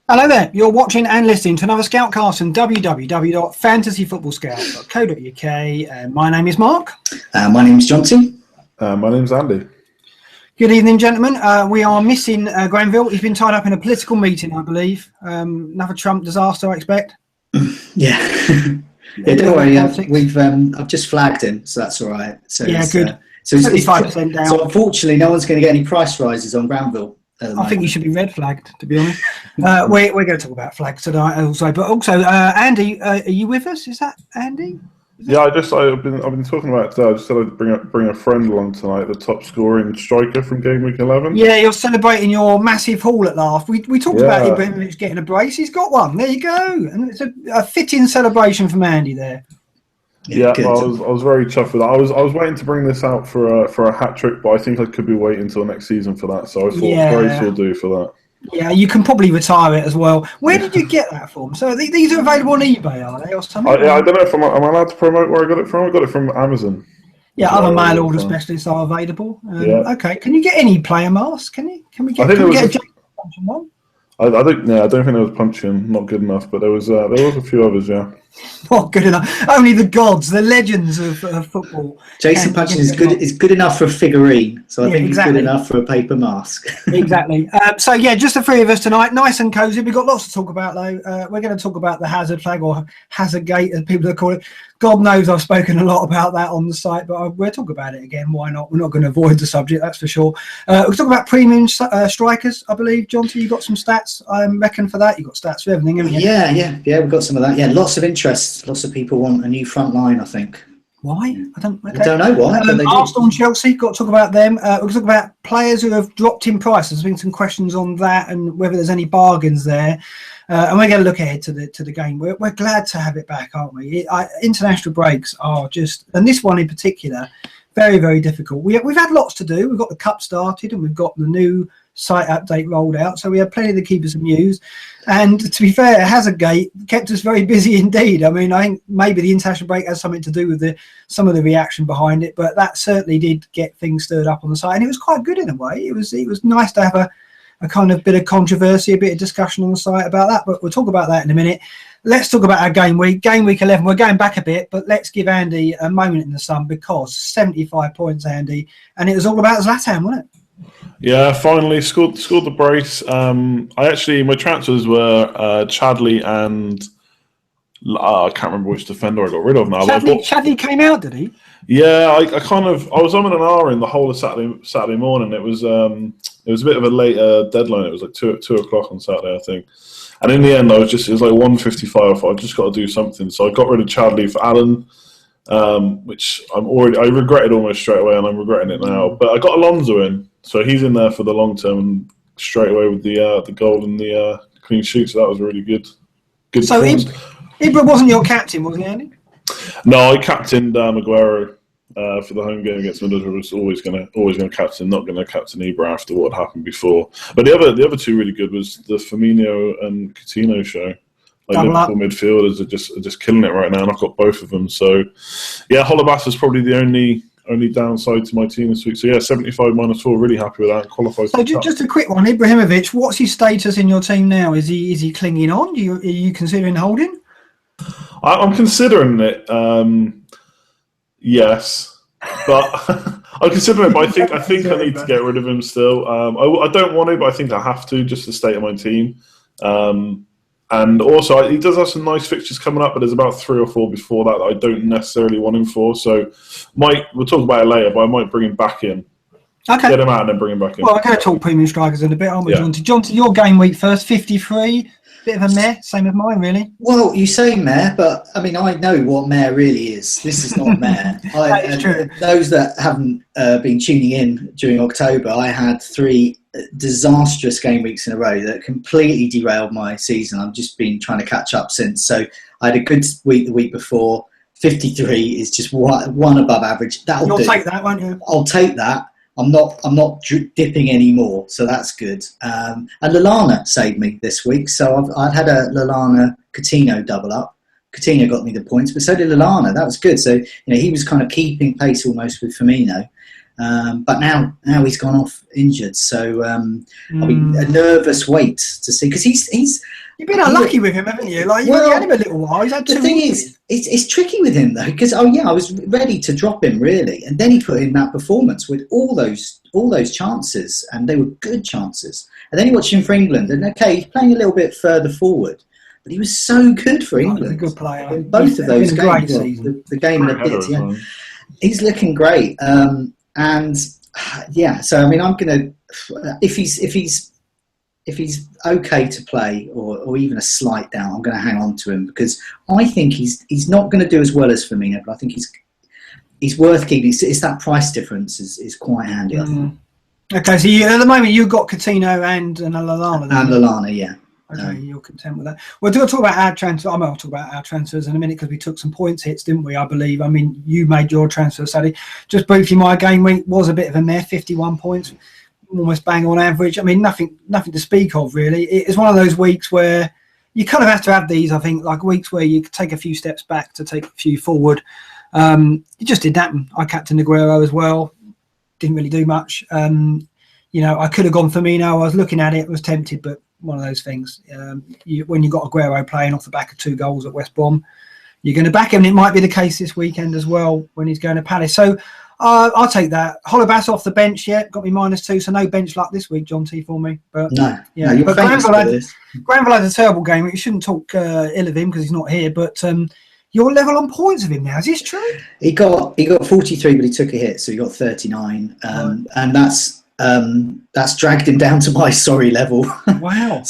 Hello there, you're watching and listening to another Scoutcast on www.fantasyfootballscout.co.uk. My name is Mark. My name's Johnson. My name's Andy. Good evening, gentlemen. We are missing Granville. He's been tied up in a political meeting, I believe. Another Trump disaster, I expect. Yeah. Don't worry. I've just flagged him, so that's all right. So yeah, good. So 35% down. So unfortunately, no one's going to get any price rises on Granville. I think you should be red flagged, to be honest. We're going to talk about flags tonight also, but also Andy, are you with us? Is that Andy? Yeah, I've been talking about it today. I just said I'd bring a friend along tonight, the top scoring striker from game week 11. Yeah, you're celebrating your massive haul at last. We talked about Ibrahimovic getting a brace. He's got one. There you go, and it's a fitting celebration from Andy there. Yeah, well, I was very chuffed with that. I was waiting to bring this out for a hat trick, but I think I could be waiting until next season for that. So I thought brace will do for that. Yeah, you can probably retire it as well. Where did you get that from? So these are available on eBay, are they, or something? I don't know if am I allowed to promote where I got it from. I got it from Amazon. Yeah, other mail order specialists are available. Okay, can you get any player masks? Can we get a James Punching one? I don't think there was punching, not good enough, but there was a few others, yeah. Not good enough. Only the gods, the legends of football. Jason Punching is good enough for a figurine, so I think he's good enough for a paper mask. Exactly. So just the three of us tonight, nice and cosy. We've got lots to talk about though. We're going to talk about the Hazard flag, or Hazard Gate as people are calling it. God knows I've spoken a lot about that on the site, but we'll talk about it again. Why not? We're not going to avoid the subject, that's for sure. We'll talk about premium strikers, I believe. Johnson, you got some stats, I reckon, for that. You've got stats for everything, haven't you? Yeah, we've got some of that. Yeah, lots of interest. Lots of people want a new front line, I think. Why? I don't know why. Arsenal and Chelsea, got to talk about them. We'll talk about players who have dropped in price. There's been some questions on that and whether there's any bargains there. And we're going to look ahead to the game. We're glad to have it back, aren't we? International breaks are just, and this one in particular, very, very difficult. We've had lots to do. We've got the Cup started and we've got the new site update rolled out, so we had plenty to keep us amused. And to be fair, Hazardgate kept us very busy indeed. I mean, I think maybe the international break has something to do with some of the reaction behind it, but that certainly did get things stirred up on the site, and it was quite good in a way. It was nice to have a kind of bit of controversy, a bit of discussion on the site about that, but we'll talk about that in a minute. Let's talk about our game week 11. We're going back a bit, but let's give Andy a moment in the sun, because 75 points, Andy, and it was all about Zlatan, wasn't it? Yeah, finally scored the brace. My transfers were Chadley and I can't remember which defender I got rid of now. Chadley came out, did he? Yeah, I was on an hour in the whole of Saturday morning. It was a bit of a late deadline. It was like 2 o'clock on Saturday, I think. And in the end, it was like 1:55. I've just got to do something, so I got rid of Chadley for Allen, which I regretted almost straight away, and I'm regretting it now. But I got Alonso in, so he's in there for the long term, and straight away with the goal and the clean sheet. So that was really good. So Ibra wasn't your captain, was he, Andy? No, I captained Maguire for the home game against Middlesbrough. Was always going to captain, not going to captain Ibra after what happened before. But the other two really good was the Firmino and Coutinho show. Like Liverpool midfielders are just killing it right now, and I've got both of them. So yeah, Holebas is probably the only downside to my team this week. So yeah, 75 -4, really happy with that. Qualified. So just a quick one, Ibrahimovic. What's his status in your team now? Is he clinging on? Are you considering holding? I'm considering it. Yes, but I'm considering it. But I think I need to get rid of him still. I don't want to, but I think I have to, just the state of my team. And also, he does have some nice fixtures coming up, but there's about 3 or 4 before that I don't necessarily want him for. So, we'll talk about it later, but I might bring him back in. Okay. Get him out and then bring him back in. Well, I'm going to talk premium strikers in a bit, aren't we, Yeah. Johnson, your game week first, 53. Bit of a meh, same as mine, really. Well, you say meh, but I mean, I know what meh really is. This is not meh. That is true. Those that haven't been tuning in during October, I had 3 disastrous game weeks in a row that completely derailed my season. I've just been trying to catch up since. So I had a good week the week before. 53 is just one above average. You'll take that, won't you? I'll take that. I'm not dipping anymore, so that's good. And Lallana saved me this week, so I've had a Lallana Coutinho double up. Coutinho got me the points, but so did Lallana. That was good. So he was kind of keeping pace almost with Firmino. But now he's gone off injured, so I'll be a nervous wait to see, because he's. You've been unlucky with him, haven't you? Like, you only had him a little while. He's had the thing is, it's tricky with him though, because I was ready to drop him really, and then he put in that performance with all those chances, and they were good chances. And then you watch him for England, and okay, he's playing a little bit further forward, but he was so good for England. He's a good player. In both of those games, the game and a bit. Yeah, he's looking great. And yeah, so I mean, I'm gonna if he's okay to play, or even a slight down, I'm going to hang on to him, because I think he's not going to do as well as Firmino, but I think he's worth keeping. It's that price difference is quite handy, I think. Okay, so at the moment you've got Coutinho and Lallana. And Lallana, yeah. Okay, you're content with that. Well, do I talk about our transfer? I'll talk about our transfers in a minute, because we took some points hits, didn't we? I believe. I mean, you made your transfer, Sadie. Just briefly, my game week was a bit of a mare. 51 points. Almost bang on average. I mean, nothing to speak of really. It's one of those weeks where you kind of have to have these, I think, like weeks where you take a few steps back to take a few forward. It just didn't happen. I captained Aguero as well. Didn't really do much. I could have gone Firmino. I was looking at it, was tempted, but one of those things. When you got Aguero playing off the back of 2 goals at West Brom, you're going to back him. And it might be the case this weekend as well when he's going to Palace. So I'll take that. Holobas off the bench, got me -2, so no bench luck this week, John T, for me. But you're famous for this. Granville had a terrible game. You shouldn't talk ill of him because he's not here. But you're level on points of him now. Is this true? He got 43, but he took a hit, so he got 39, and that's dragged him down to my sorry level. Wow.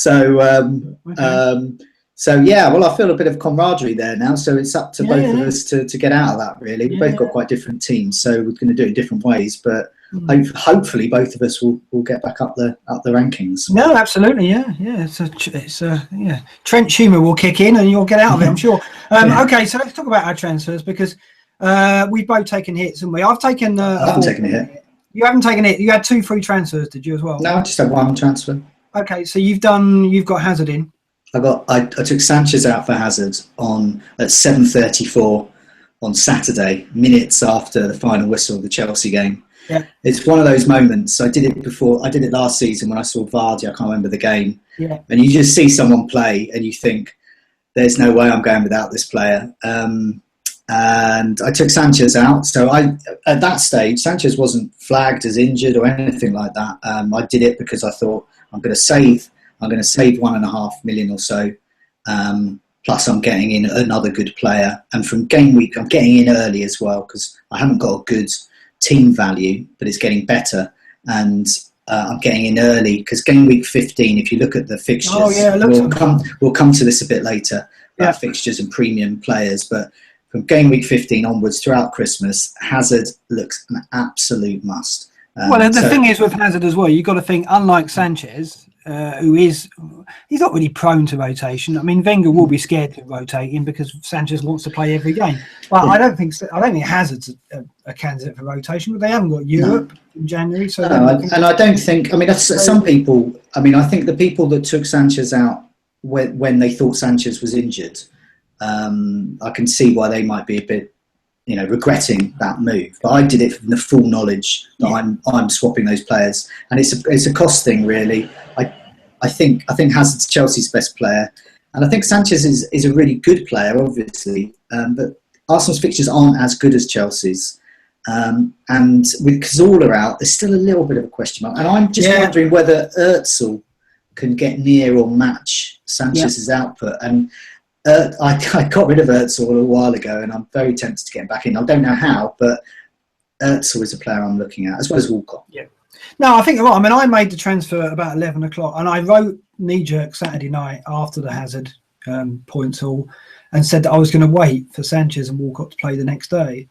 So yeah, well, I feel a bit of camaraderie there now. So it's up to both of us to get out of that. Really, we've both got quite different teams, so we're going to do it in different ways. But hopefully, both of us will get back up the rankings. No, absolutely, yeah. It's Trench humour will kick in, and you'll get out of it, I'm sure. Okay, so let's talk about our transfers, because we've both taken hits, haven't we? I've taken. I haven't taken a hit. You haven't taken it. You had 2 free transfers, did you as well? No, I just had 1 transfer. Okay, so you've got Hazard in. I took Sanchez out for Hazard at 7:34 on Saturday, minutes after the final whistle of the Chelsea game. Yeah. It's one of those moments. I did it before. I did it last season when I saw Vardy. I can't remember the game. Yeah. And you just see someone play and you think, there's no way I'm going without this player. And I took Sanchez out. So at that stage, Sanchez wasn't flagged as injured or anything like that. I did it because I thought I'm going to save 1.5 million or so. Plus I'm getting in another good player. And from game week, I'm getting in early as well, because I haven't got a good team value, but it's getting better. And I'm getting in early because game week 15, if you look at the fixtures, we'll come to this a bit later, fixtures and premium players. But from game week 15 onwards throughout Christmas, Hazard looks an absolute must. The thing is with Hazard as well, you've got to think, unlike Sanchez, he's not really prone to rotation. I mean, Wenger will be scared to rotate him because Sanchez wants to play every game. But I don't think Hazard's a candidate for rotation. But they haven't got Europe in January, so I don't think. I mean, some people. I mean, I think the people that took Sanchez out when they thought Sanchez was injured, I can see why they might be a bit, regretting that move. But I did it from the full knowledge that I'm swapping those players, and it's a cost thing really. I think Hazard's Chelsea's best player, and I think Sanchez is a really good player, obviously. But Arsenal's fixtures aren't as good as Chelsea's, and with Cazorla out, there's still a little bit of a question mark. And I'm just wondering whether Özil can get near or match Sanchez's output. And I got rid of Özil a while ago, and I'm very tempted to get him back in. I don't know how, but Özil is a player I'm looking at, as well as Walcott. Yeah. No, I think you're right. I mean, I made the transfer about 11 o'clock, and I wrote knee-jerk Saturday night after the Hazard points haul and said that I was going to wait for Sanchez and Walcott to play the next day.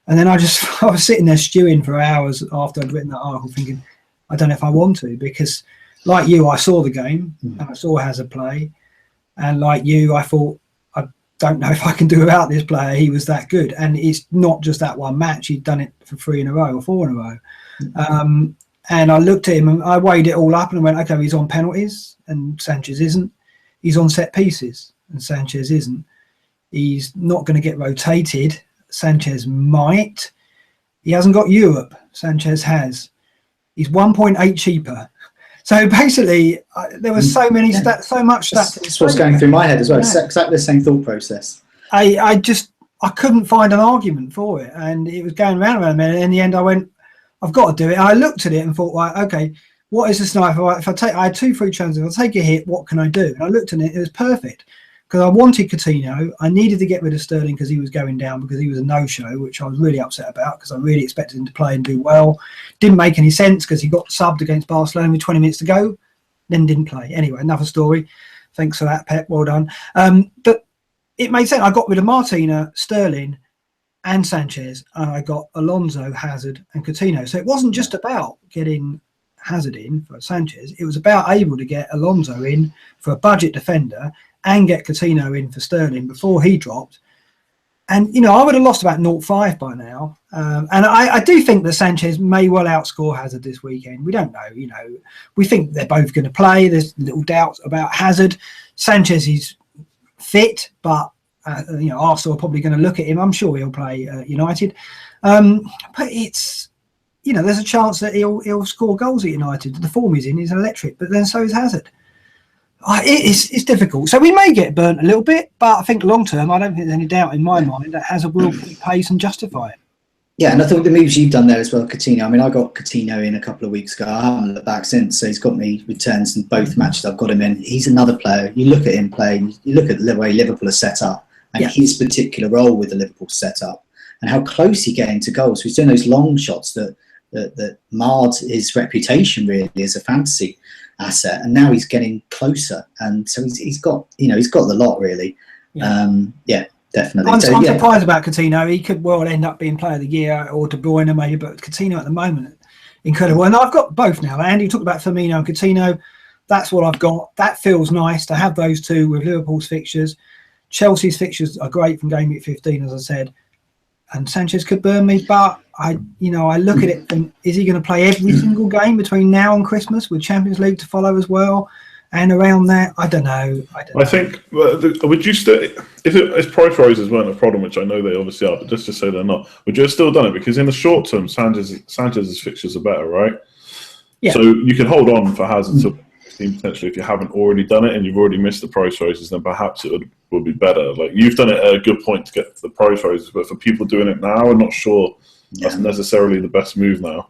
And then I was sitting there stewing for hours after I'd written that article, thinking, I don't know if I want to, because like you, I saw the game and I saw Hazard play. And like you, I thought, I don't know if I can do without this player. He was that good. And it's not just that one match. He'd done it for 3 in a row or 4 in a row. And I looked at him and I weighed it all up and I went, okay, he's on penalties and Sanchez isn't. He's on set pieces and Sanchez isn't. He's not going to get rotated. Sanchez might. He hasn't got Europe. Sanchez has, he's 1.8 cheaper. So basically, there was so many stats, so much stats. That's what's going through my head as well. It's exactly the same thought process. I couldn't find an argument for it, and it was going round and round. And in the end, I went, I've got to do it. I looked at it and thought, right, okay, what is the sniper? If I had 2 free transfers, if I take a hit, what can I do? And I looked at it, it was perfect. Because I wanted Coutinho, I needed to get rid of Sterling because he was going down, because he was a no-show, which I was really upset about because I really expected him to play and do well. Didn't make any sense because he got subbed against Barcelona with 20 minutes to go, then didn't play. Anyway, another story. Thanks for that, Pep. Well done. But it made sense. I got rid of Martina, Sterling, and Sanchez, and I got Alonso, Hazard, and Coutinho. So it wasn't just about getting Hazard in for Sanchez. It was about able to get Alonso in for a budget defender and get Coutinho in for Sterling before he dropped. And, you know, I would have lost about 0.5 by now. And I do think that Sanchez may well outscore Hazard this weekend. We don't know, you know. We think they're both going to play. There's little doubts about Hazard. Sanchez is fit, but, you know, Arsenal are probably going to look at him. I'm sure he'll play United. But it's, you know, there's a chance that he'll score goals at United. The form he's in is electric, but then so is Hazard. It's difficult. So we may get burnt a little bit, but I think long term, I don't think there's any doubt in my mind that Hazard will keep pace and justify it. Yeah, and I think the moves you've done there as well, Coutinho. I mean, I got Coutinho in a couple of weeks ago. I haven't looked back since, so he's got me returns in both matches I've got him in. He's another player. You look at him playing, you look at the way Liverpool are set up and his particular role with the Liverpool setup and how close he getting to goals. He's doing those long shots that marred his reputation really as a fantasy asset, and now he's getting closer, and so he's got the lot really. Definitely. I'm surprised about Coutinho. He could well end up being player of the year, or De Bruyne maybe, but Coutinho at the moment, incredible. And I've got both now. Andy, you talked about Firmino and Coutinho. That's what I've got. That feels nice to have those two with Liverpool's fixtures. Chelsea's fixtures are great from game week 15, as I said. And Sanchez could burn me, but I look at it and is he going to play every single game between now and Christmas with Champions League to follow as well? And around that, I don't know. I think, would you still, if price rises weren't a problem, which I know they obviously are, but just to say they're not, would you have still done it? Because in the short term, Sanchez's fixtures are better, right? Yeah. So you can hold on for Hazard to potentially if you haven't already done it and you've already missed the price rises, then perhaps it would be better. Like you've done it at a good point to get the price rises, but for people doing it now, I'm not sure that's necessarily the best move now.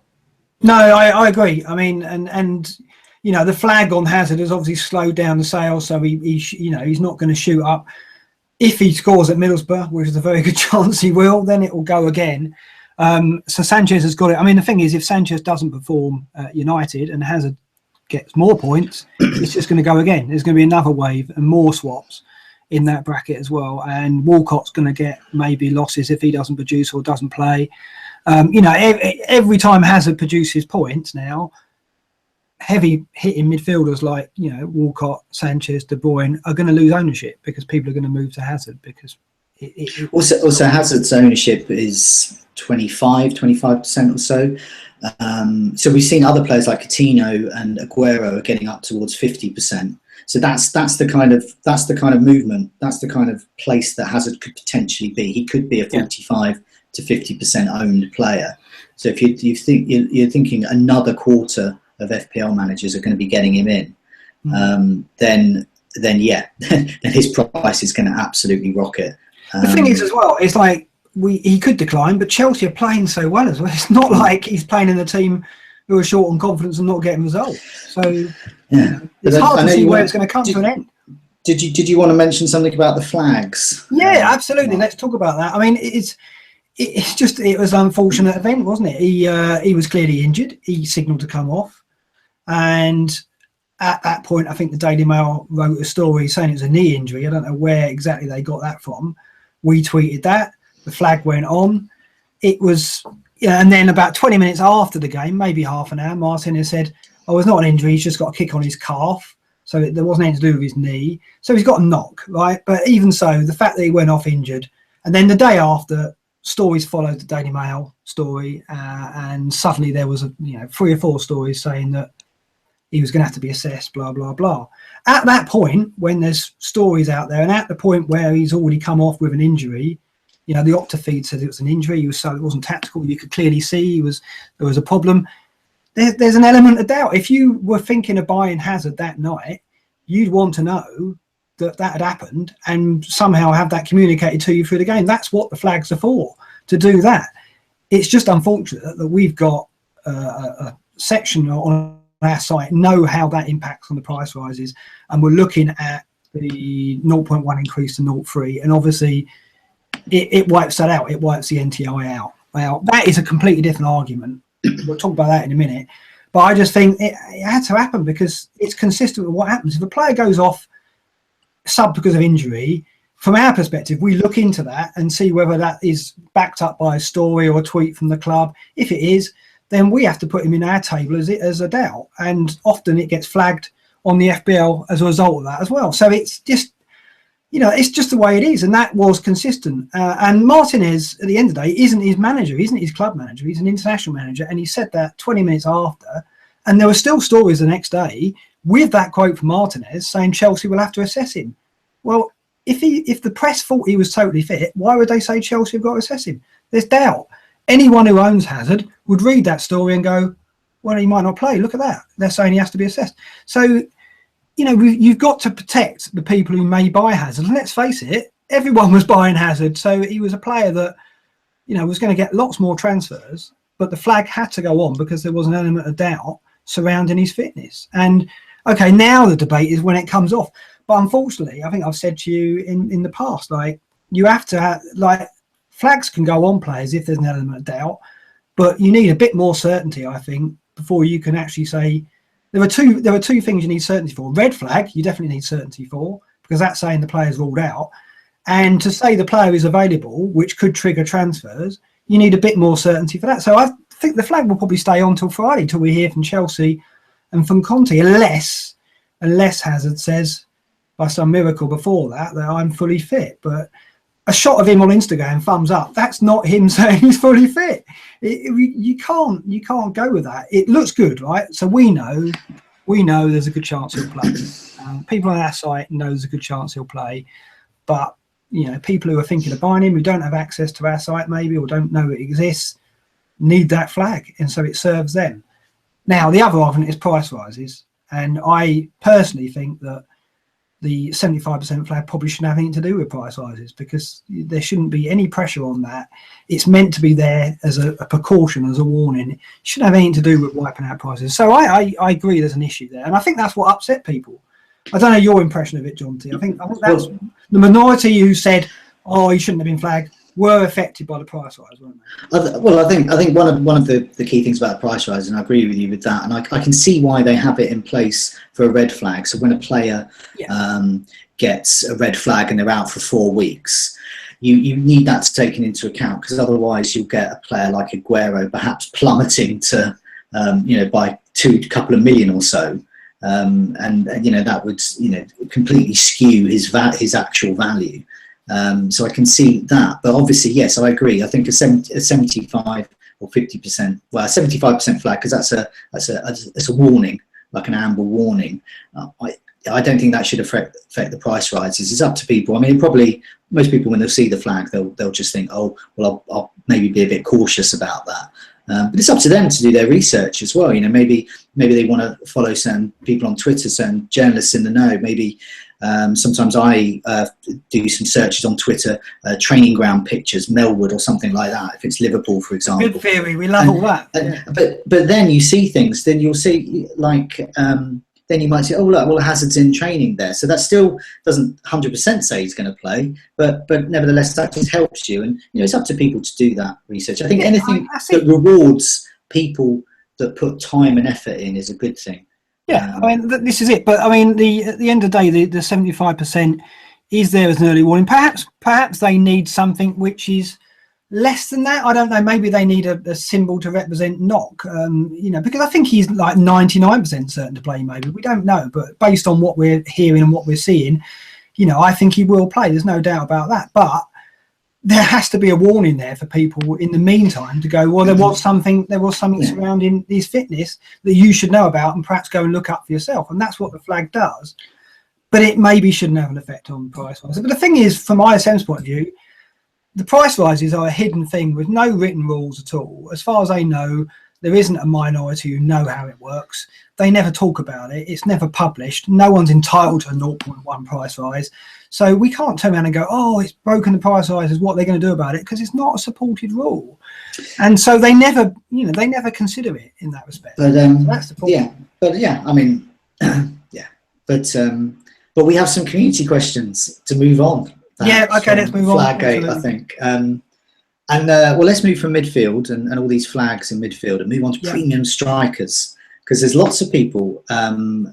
No, I agree. I mean, and you know, the flag on Hazard has obviously slowed down the sales, so he's not going to shoot up. If he scores at Middlesbrough, which is a very good chance he will, then it will go again. So Sanchez has got it. I mean, the thing is, if Sanchez doesn't perform at United and Hazard gets more points, it's just going to go again. There's going to be another wave and more swaps in that bracket as well. And Walcott's going to get maybe losses if he doesn't produce or doesn't play. Every time Hazard produces points now, heavy hitting midfielders like Walcott, Sanchez, De Bruyne are going to lose ownership because people are going to move to Hazard because also Hazard's ownership is 25% or so. So we've seen other players like Coutinho and Aguero are getting up towards 50%. So that's the kind of movement. That's the kind of place that Hazard could potentially be. He could be a 45 to 50% owned player. So if you're thinking another quarter of FPL managers are going to be getting him in, then his price is going to absolutely rocket. The thing is as well, it's like he could decline, but Chelsea are playing so well as well. It's not like he's playing in a team who are short on confidence and not getting results. So it's hard to see where it's going to come to an end. Did you want to mention something about the flags? Yeah, absolutely. Let's talk about that. I mean, it was an unfortunate event, wasn't it? He was clearly injured. He signalled to come off. And at that point, I think the Daily Mail wrote a story saying it was a knee injury. I don't know where exactly they got that from. We tweeted that. The flag went on. It was, and then about 20 minutes after the game, maybe half an hour, Martinez said, "Oh, it's not an injury. He's just got a kick on his calf. So there wasn't anything to do with his knee. So he's got a knock, right?" But even so, the fact that he went off injured, and then the day after, stories followed the Daily Mail story, and suddenly there was 3 or 4 stories saying that he was going to have to be assessed, blah, blah, blah. At that point, when there's stories out there, and at the point where he's already come off with an injury, you know, the Opta feed said it was an injury, so it wasn't tactical, you could clearly see there was a problem. There's an element of doubt. If you were thinking of buying Hazard that night, you'd want to know that had happened and somehow have that communicated to you through the game. That's what the flags are for, to do that. It's just unfortunate that we've got a section on our site know how that impacts on the price rises, and we're looking at the 0.1 increase to 0.3, and obviously it wipes that out. It wipes the NTI out. Now, that is a completely different argument. We'll talk about that in a minute. But I just think it had to happen because it's consistent with what happens. If a player goes off sub because of injury, from our perspective, we look into that and see whether that is backed up by a story or a tweet from the club. If it is, then we have to put him in our table as a doubt. And often it gets flagged on the FBL as a result of that as well. So it's just, you know, it's just the way it is. And that was consistent. And Martinez, at the end of the day, isn't his manager. He isn't his club manager. He's an international manager. And he said that 20 minutes after. And there were still stories the next day with that quote from Martinez saying Chelsea will have to assess him. Well, if the press thought he was totally fit, why would they say Chelsea have got to assess him? There's doubt. Anyone who owns Hazard would read that story and go, well, he might not play. Look at that. They're saying he has to be assessed. So, you know, you've got to protect the people who may buy Hazard. And let's face it, everyone was buying Hazard. So he was a player that, you know, was going to get lots more transfers. But the flag had to go on because there was an element of doubt surrounding his fitness. And, okay, now the debate is when it comes off. But unfortunately, I think I've said to you in the past, like, you have to have, like, flags can go on players if there's an element of doubt, but you need a bit more certainty, I think, before you can actually say there are two things you need certainty for. Red flag, you definitely need certainty for, because that's saying the player's ruled out. And to say the player is available, which could trigger transfers, you need a bit more certainty for that. So I think the flag will probably stay on till Friday, till we hear from Chelsea and from Conte, unless Hazard says by some miracle before that I'm fully fit. But a shot of him on Instagram, thumbs up, that's not him saying he's fully fit. You can't go with that. It looks good, right? So we know there's a good chance he'll play. People on our site know there's a good chance he'll play. But, you know, people who are thinking of buying him, who don't have access to our site maybe, or don't know it exists, need that flag. And so it serves them. Now, the other argument is price rises. And I personally think that the 75% flag probably shouldn't have anything to do with price rises, because there shouldn't be any pressure on that. It's meant to be there as a precaution, as a warning. It shouldn't have anything to do with wiping out prices. So I agree there's an issue there. And I think that's what upset people. I don't know your impression of it, John T. I think that's the minority who said, oh, he shouldn't have been flagged, were affected by the price rise, weren't they? Well, I think one of the key things about the price rise, and I agree with you with that, and I can see why they have it in place for a red flag. So when a player gets a red flag and they're out for 4 weeks, you need that to take into account, because otherwise you'll get a player like Aguero perhaps plummeting to by a couple of million or so, and that would completely skew his actual value. So I can see that, but obviously, yes, I agree. I think a 75 or 50%, well, a 75% flag, because that's a warning, like an amber warning. I don't think that should affect the price rises. It's up to people. I mean, most people, when they'll see the flag, they'll just think, oh, well, I'll maybe be a bit cautious about that. But it's up to them to do their research as well. You know, maybe they want to follow certain people on Twitter, certain journalists in the know. Maybe sometimes I do some searches on Twitter, training ground pictures, Melwood or something like that, if it's Liverpool, for example. Good theory, we love all that. But then you see things, then you'll see, like, then you might say, oh, look, well, Hazard's in training there. So that still doesn't 100% say he's going to play, but nevertheless, that just helps you. And, it's up to people to do that research. I think anything that rewards people that put time and effort in is a good thing. Yeah, I mean, this is it. But I mean, at the end of the day, the 75% is there as an early warning. Perhaps they need something which is less than that. I don't know. Maybe they need a symbol to represent knock. Because I think he's like 99% certain to play. Maybe we don't know, but based on what we're hearing and what we're seeing, I think he will play. There's no doubt about that. But there has to be a warning there for people in the meantime to go, well, there was something surrounding his fitness that you should know about and perhaps go and look up for yourself. And that's what the flag does. But it maybe shouldn't have an effect on price. But the thing is, from ISM's point of view, the price rises are a hidden thing with no written rules at all. As far as I know, there isn't a minority who know how it works. They never talk about it. It's never published. No one's entitled to a 0.1 price rise. So we can't turn around and go, oh, it's broken the price rises. What are they going to do about it? Because it's not a supported rule. And so they never consider it in that respect. But So that's the problem. I mean, yeah. But we have some community questions to move on. Yeah, okay, let's move on. Flaggate, I think. Well, let's move from midfield and all these flags in midfield and move on to premium strikers, because there's lots of people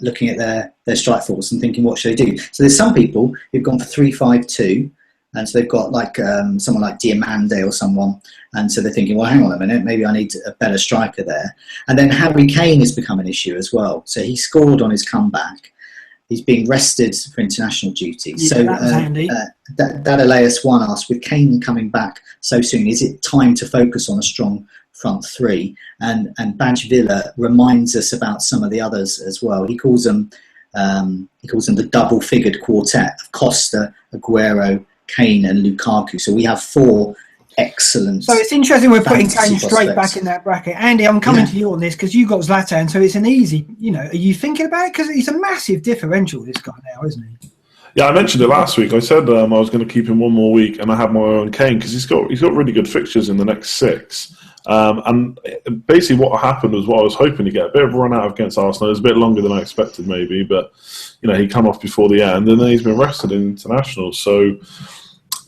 looking at their strike force and thinking, what should they do? So there's some people who've gone for 3-5-2, and so they've got like someone like Diamande or someone, and so they're thinking, well, hang on a minute, maybe I need a better striker there. And then Harry Kane has become an issue as well. So he scored on his comeback. He's being rested for international duty. Yeah, so that was handy. Dadaeus one asked, with Kane coming back so soon, is it time to focus on a strong front three? And Badge Villa reminds us about some of the others as well. He calls them the double-figured quartet of Costa, Aguero, Kane, and Lukaku. So we have 4 excellent. So it's interesting we're putting Kane straight prospects back in that bracket. Andy, I'm coming to you on this because you got Zlatan, so it's an easy, are you thinking about it? Because he's a massive differential, this guy now, isn't he? Yeah, I mentioned it last week. I said I was going to keep him one more week, and I have my own Kane because he's got really good fixtures in the next 6. And basically what happened was what I was hoping to get, a bit of a run out against Arsenal. It was a bit longer than I expected maybe, but he come off before the end, and then he's been rested in international. So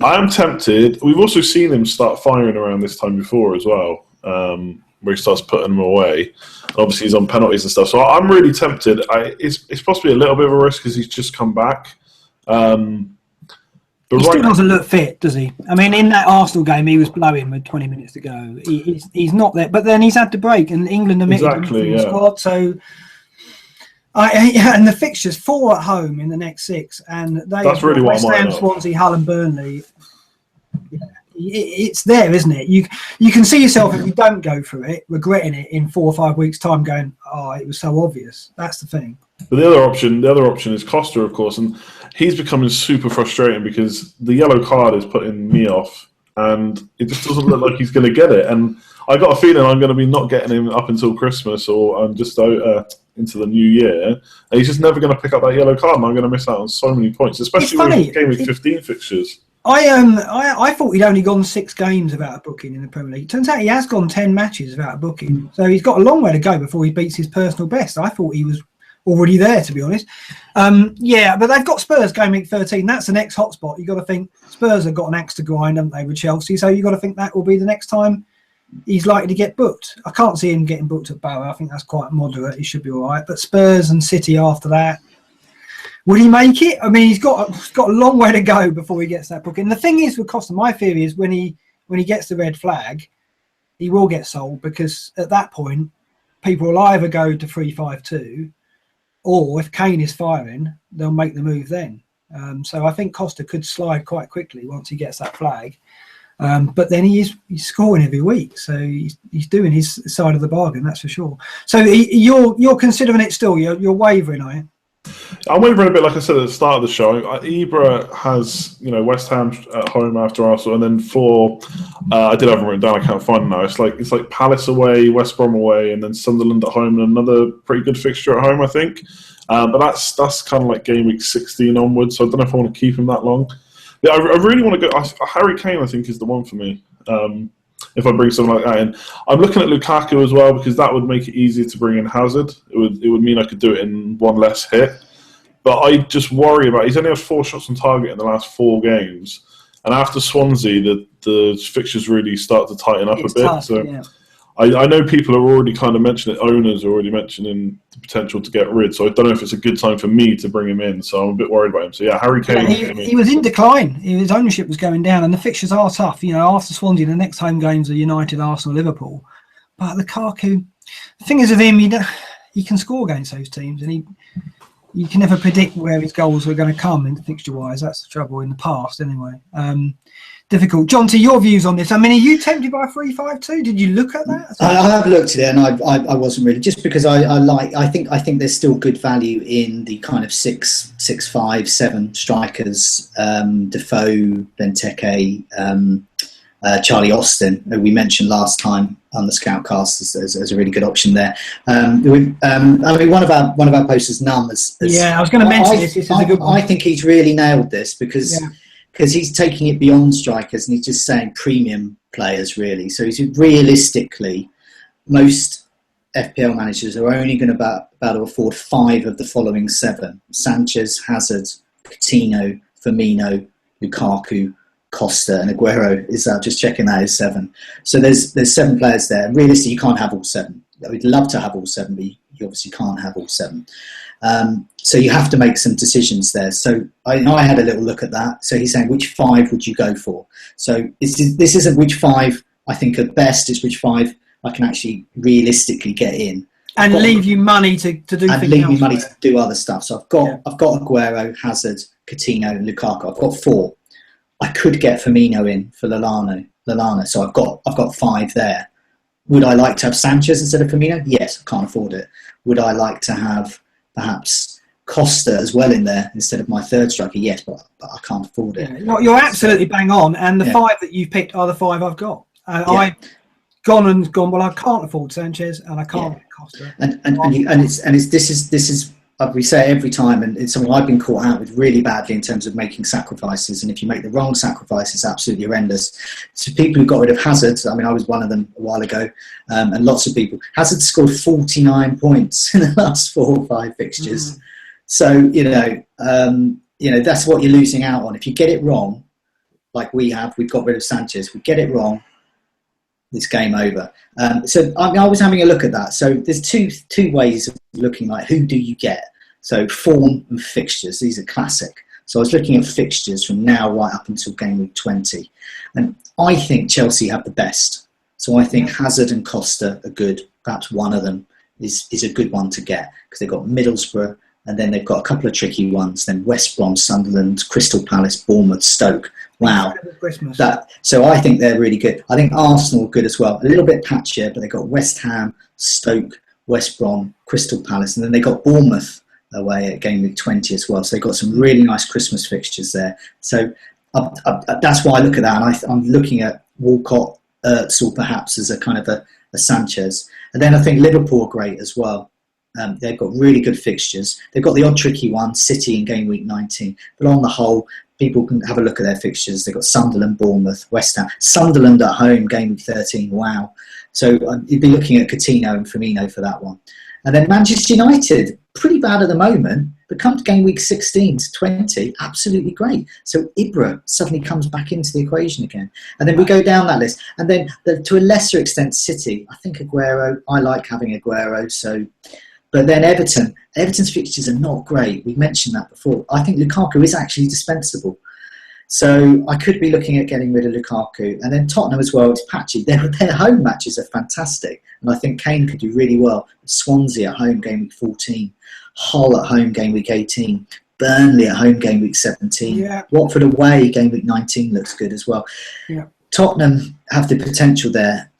I am tempted. We've also seen him start firing around this time before as well, where he starts putting them away. Obviously, he's on penalties and stuff. So I'm really tempted. It's possibly a little bit of a risk because he's just come back. But he still doesn't look fit, does he? I mean, in that Arsenal game, he was blowing with 20 minutes to go. He's not there. But then he's had to break, and England omitted him from the squad. So, and the fixtures, 4 at home in the next 6, and that's really what West Ham, Swansea, Hull, and Burnley. It's there, isn't it? You can see yourself, if you don't go through it, regretting it in 4 or 5 weeks' time, going, "Oh, it was so obvious." That's the thing. But the other option is Costa, of course, and he's becoming super frustrating because the yellow card is putting me off, and it just doesn't look like he's going to get it. And I got a feeling I'm going to be not getting him up until Christmas or just into the new year. And he's just never going to pick up that yellow card, and I'm going to miss out on so many points, especially with game week 15 fixtures. I thought he'd only gone 6 games without a booking in the Premier League. Turns out he has gone 10 matches without a booking. So he's got a long way to go before he beats his personal best. I thought he was already there, to be honest. But they've got Spurs game week 13. That's the next hotspot. You've got to think Spurs have got an axe to grind, haven't they, with Chelsea? So you've got to think that will be the next time he's likely to get booked. I can't see him getting booked at Borough. I think that's quite moderate. He should be all right. But Spurs and City after that. Would he make it? I mean, he's got a long way to go before he gets that booking. And the thing is with Costa, my theory is when he gets the red flag, he will get sold, because at that point, people will either go to 3-5-2, or if Kane is firing, they'll make the move then. So I think Costa could slide quite quickly once he gets that flag. But then he's scoring every week, so he's doing his side of the bargain, that's for sure. So you're considering it still. You're wavering, are you? I'm wavering a bit, like I said at the start of the show. Ibra has, West Ham at home after Arsenal, and then 4. I did have them written down. I can't find them now. It's like Palace away, West Brom away, and then Sunderland at home, and another pretty good fixture at home, I think. But that's kind of like game week 16 onwards. So I don't know if I want to keep him that long. Yeah, I really want to go. Harry Kane, I think, is the one for me. If I bring something like that in, I'm looking at Lukaku as well, because that would make it easier to bring in Hazard. It would mean I could do it in 1 less hit. But I just worry about, he's only had 4 shots on target in the last 4 games, and after Swansea, the fixtures really start to tighten up a bit. Tough, so yeah. I know people are already kind of mentioning it. Owners are already mentioning the potential to get rid. So I don't know if it's a good time for me to bring him in. So I'm a bit worried about him. So yeah, Harry Kane. Yeah, he was in decline. His ownership was going down, and the fixtures are tough. After Swansea, the next home games are United, Arsenal, Liverpool. But Lukaku, the thing is with him, he can score against those teams, and you can never predict where his goals are going to come in fixture-wise. That's the trouble in the past, anyway. difficult. John, to your views on this. I mean, are you tempted by 3-5-2? Did you look at that? I have looked at it, and I wasn't really, just because I think there's still good value in the kind of 6-5-7 strikers, Defoe, Benteke, Charlie Austin, who we mentioned last time on the Scoutcast as a really good option there. I mean, one of our posters, Num, I was going to mention this. This is a good one. I think he's really nailed this because he's taking it beyond strikers and he's just saying premium players, really. So he's realistically, most FPL managers are only going to about to afford 5 of the following 7: Sanchez, Hazard, Coutinho, Firmino, Lukaku, Costa, and Aguero. Is just checking that is 7. So there's 7 players there. Realistically, you can't have all 7. We'd love to have all 7, but you obviously can't have all 7. So you have to make some decisions there. So I had a little look at that. So he's saying, which 5 would you go for? So this isn't which 5 I think are best. It's which 5 I can actually realistically get in. And leave you money to do things and leave me money elsewhere. to do other stuff. So I've got Aguero, Hazard, Coutinho, and Lukaku. I've got 4. I could get Firmino in for Lallana. So I've got 5 there. Would I like to have Sanchez instead of Firmino? Yes, I can't afford it. Would I like to have perhaps Costa as well in there instead of my 3rd striker? Yes, but I can't afford it. Yeah, you're absolutely bang on. And the 5 that you've picked are the 5 I've got. I've gone. Well, I can't afford Sanchez and I can't get Costa. This is we say every time, and it's something I've been caught out with really badly in terms of making sacrifices. And if you make the wrong sacrifice, it's absolutely horrendous. So people who got rid of Hazard, I mean, I was one of them a while ago, and lots of people. Hazard scored 49 points in the last 4 or 5 fixtures. So that's what you're losing out on. If you get it wrong, like we've got rid of Sanchez. We get it wrong, it's game over. So I was having a look at that. So there's two ways of looking, like who do you get? So form and fixtures, these are classic. So I was looking at fixtures from now right up until game week 20. And I think Chelsea have the best. So I think Hazard and Costa are good. Perhaps one of them is a good one to get because they've got Middlesbrough and then they've got a couple of tricky ones. Then West Brom, Sunderland, Crystal Palace, Bournemouth, Stoke. Wow. So I think they're really good. I think Arsenal are good as well. A little bit patchier, but they've got West Ham, Stoke, West Brom, Crystal Palace. And then they've got Bournemouth away at game week 20 as well. So they've got some really nice Christmas fixtures there. So that's why I look at that. And I'm looking at Walcott, Özil perhaps as a kind of a Sanchez. And then I think Liverpool are great as well. They've got really good fixtures. They've got the odd tricky one, City in game week 19. But on the whole, people can have a look at their fixtures. They've got Sunderland, Bournemouth, West Ham. Sunderland at home, game week 13. Wow. So you'd be looking at Coutinho and Firmino for that one. And then Manchester United, pretty bad at the moment, but come to game week 16 to 20, absolutely great. So Ibra suddenly comes back into the equation again. And then we go down that list. And then to a lesser extent, City. I think Aguero, I like having Aguero. So, but then Everton's fixtures are not great. We've mentioned that before. I think Lukaku is actually dispensable. So I could be looking at getting rid of Lukaku. And then Tottenham as well, it's patchy. Their home matches are fantastic. And I think Kane could do really well. Swansea at home, game week 14. Hull at home, game week 18. Burnley at home, game week 17. Yeah. Watford away, game week 19 looks good as well. Yeah. Tottenham have the potential there.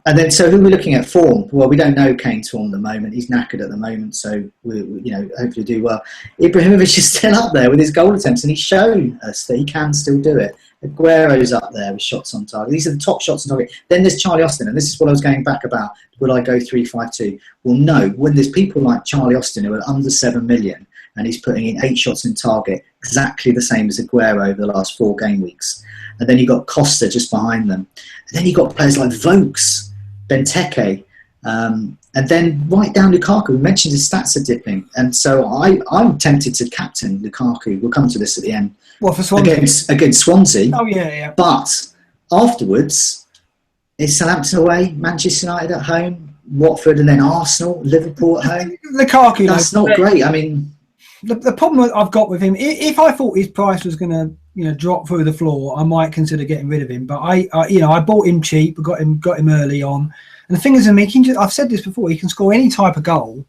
And then, so who are we looking at? Form? Well, we don't know Kane's form at the moment. He's knackered at the moment, so we hopefully do well. Ibrahimovic is still up there with his goal attempts, and he's shown us that he can still do it. Aguero's up there with shots on target. These are the top shots on target. Then there's Charlie Austin, and this is what I was going back about. Will I go 3-5-2? Well, no. When there's people like Charlie Austin who are under 7 million, and he's putting in 8 shots in target, exactly the same as Aguero over the last 4 game weeks. And then you've got Costa just behind them. And then you've got players like Vokes, Benteke, and then right down Lukaku. We mentioned his stats are dipping. And so I'm tempted to captain Lukaku. We'll come to this at the end. What, for Swansea? Against Swansea. Oh, yeah. But afterwards, it's Southampton away, Manchester United at home, Watford, and then Arsenal, Liverpool at home. Lukaku. That's not great. I mean... The problem I've got with him, if I thought his price was going to drop through the floor, I might consider getting rid of him. But I bought him cheap, got him early on. And the thing is, I've said this before, he can score any type of goal.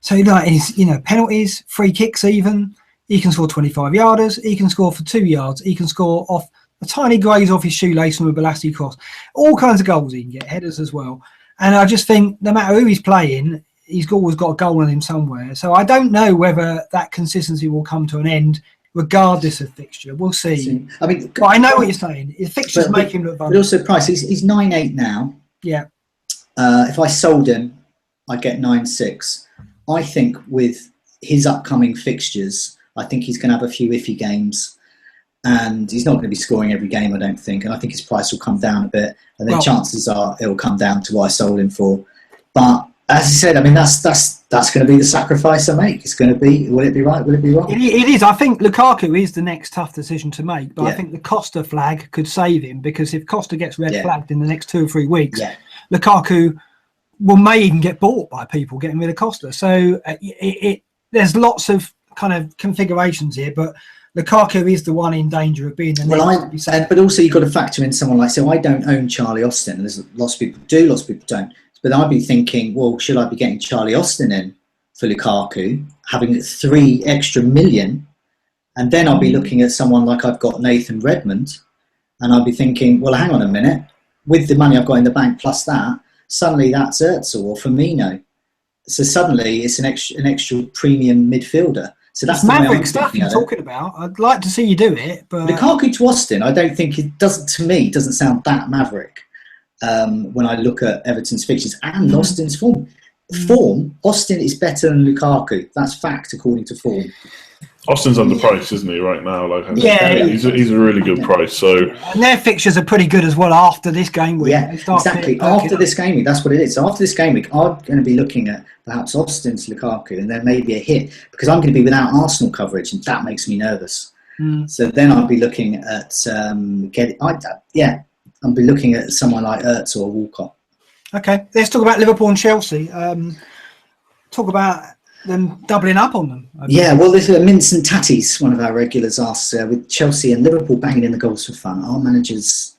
So his penalties, free kicks even. He can score 25-yarders. He can score for 2 yards. He can score off a tiny graze off his shoelace from a Balassi cross. All kinds of goals he can get, headers as well. And I just think no matter who he's playing, he's always got a goal on him somewhere. So I don't know whether that consistency will come to an end regardless of fixture. We'll see. I mean, but I know what you're saying. His fixtures make him look vulnerable. But also price. He's 9.8 now. Yeah. If I sold him, I'd get 9.6. I think with his upcoming fixtures, I think he's going to have a few iffy games. And he's not going to be scoring every game, I don't think. And I think his price will come down a bit. And then chances are it will come down to what I sold him for. But as I said, I mean, that's going to be the sacrifice I make. It's going to be, will it be right? Will it be wrong? It is. I think Lukaku is the next tough decision to make. But I think the Costa flag could save him, because if Costa gets red flagged in the next 2 or 3 weeks, Lukaku may even get bought by people getting rid of Costa. So there's lots of kind of configurations here, but Lukaku is the one in danger of being the next. But also you've got to factor in someone like, so I don't own Charlie Austin, and there's lots of people do, lots of people don't. But I'd be thinking, well, should I be getting Charlie Austin in for Lukaku, having $3 extra million? And then I'll be looking at someone like I've got Nathan Redmond, and I'll be thinking, well, hang on a minute, with the money I've got in the bank plus that, suddenly that's Özil or Firmino. So suddenly it's an extra premium midfielder. So that's the maverick stuff you're talking about. I'd like to see you do it, but Lukaku to Austin, I don't think it doesn't. To me, doesn't sound that maverick. When I look at Everton's fixtures and Austin's form, Austin is better than Lukaku. That's fact according to form. Austin's underpriced, isn't he, right now? Like, he's a really good price. So, and their fixtures are pretty good as well after this game week. Yeah, exactly. After this game week, that's what it is. So after this game week, I'm going to be looking at perhaps Austin's Lukaku, and then maybe a hit, because I'm going to be without Arsenal coverage, and that makes me nervous. So then I'll be looking at I'll be looking at someone like Özil or Walcott. Okay, let's talk about Liverpool and Chelsea. Talk about them doubling up on them. Yeah, well, this is Mince and Tatties, one of our regulars, asks, with Chelsea and Liverpool banging in the goals for fun, are managers,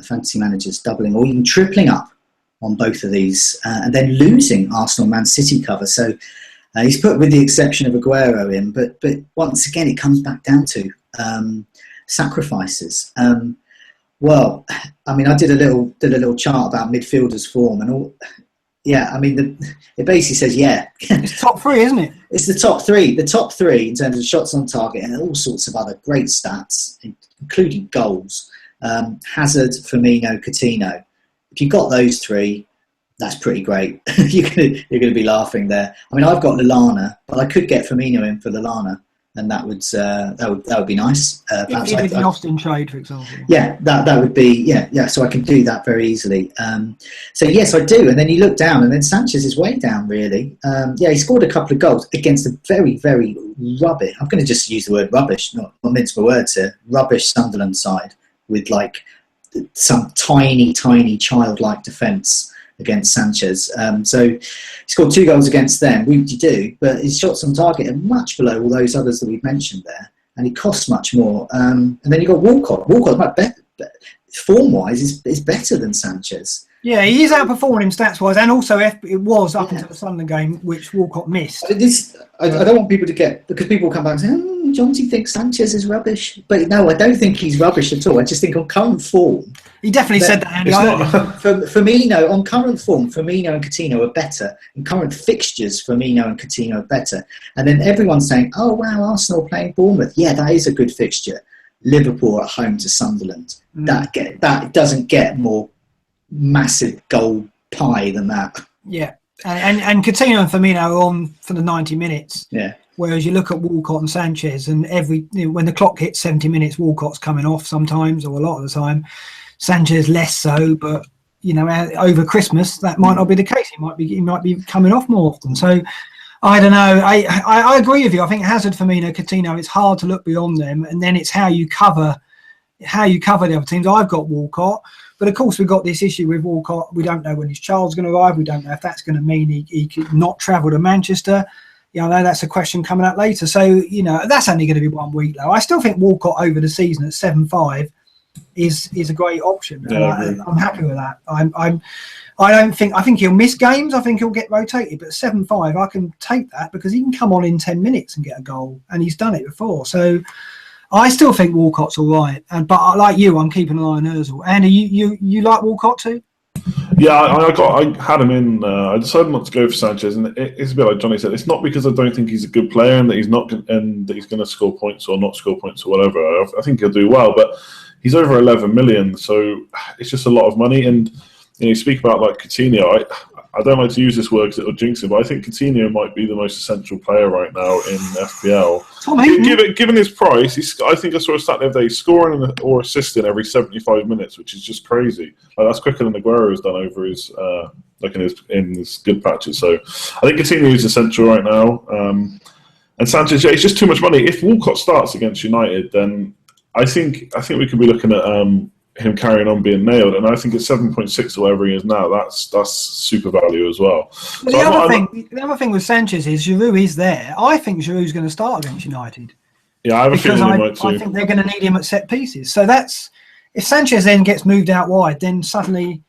fantasy managers, doubling or even tripling up on both of these, and then losing Arsenal Man City cover? So he's put with the exception of Aguero in, but once again it comes back down to sacrifices. Well, I mean, I did a little chart about midfielders' form and all. Yeah, I mean, it basically says, it's top 3, isn't it? It's the top 3. The top 3 in terms of shots on target and all sorts of other great stats, including goals. Hazard, Firmino, Coutinho. If you've got those 3, that's pretty great. You're gonna be laughing there. I mean, I've got Lallana, but I could get Firmino in for Lallana, and that would be nice. If you did the Austin trade, for example. Yeah, that would be So I can do that very easily. So yes, I do. And then you look down, and then Sanchez is way down. Really, he scored a couple of goals against a very, very rubbish. I'm going to just use the word rubbish, not mince my words here. Rubbish Sunderland side with like some tiny, tiny childlike defence against Sanchez. So he scored 2 goals against them. We do, but his shots on target are much below all those others that we've mentioned there, and he costs much more. And then you've got Walcott. Walcott's much better, form-wise, is better than Sanchez. Yeah, he is outperforming him stats-wise, and also it was up until the Sunderland game, which Walcott missed. I don't want people to get, because people will come back and say, John, do you think Sanchez is rubbish? But no, I don't think he's rubbish at all. I just think on current form... He definitely said that, Andy. Firmino, on current form, Firmino and Coutinho are better. In current fixtures, Firmino and Coutinho are better. And then everyone's saying, oh, wow, Arsenal playing Bournemouth. Yeah, that is a good fixture. Liverpool at home to Sunderland. That doesn't get more massive gold pie than that. Yeah, and Coutinho and Firmino are on for the 90 minutes. Yeah. Whereas you look at Walcott and Sanchez, and when the clock hits 70 minutes, Walcott's coming off sometimes, or a lot of the time. Sanchez less so, but over Christmas that might not be the case. He might be coming off more often. So I don't know. I agree with you. I think Hazard, Firmino, Coutinho, it's hard to look beyond them, and then it's how you cover the other teams. I've got Walcott, but of course we've got this issue with Walcott. We don't know when his child's going to arrive. We don't know if that's going to mean he could not travel to Manchester. I know that's a question coming up later. So, that's only going to be 1 week, though. I still think Walcott over the season at 7.5 is a great option. Yeah, I'm happy with that. I think he'll miss games. I think he'll get rotated. But 7.5, I can take that because he can come on in 10 minutes and get a goal. And he's done it before. So I still think Walcott's all right, but like you, I'm keeping an eye on Ozil. Andy, you like Walcott too? Yeah, I had him in. I decided not to go for Sanchez, and it's a bit like Johnny said. It's not because I don't think he's a good player and that he's not and that he's going to score points or not score points or whatever. I think he'll do well, but he's over 11 million, so it's just a lot of money. And you speak about like Coutinho. I don't like to use this word because it'll jinx him, but I think Coutinho might be the most essential player right now in FPL. Given his price, I think I saw a stat the other day, scoring or assisting every 75 minutes, which is just crazy. Like, that's quicker than Aguero has done over his in his good patches. So I think Coutinho is essential right now. And Sanchez, it's just too much money. If Walcott starts against United, then I think we could be looking at him carrying on being nailed, and I think at 7.6 or whatever he is now, that's super value as well. But the other thing with Sanchez is Giroud is there. I think Giroud's going to start against United. Yeah, I have a feeling he might too. I think they're going to need him at set pieces. So that's if Sanchez then gets moved out wide, then suddenly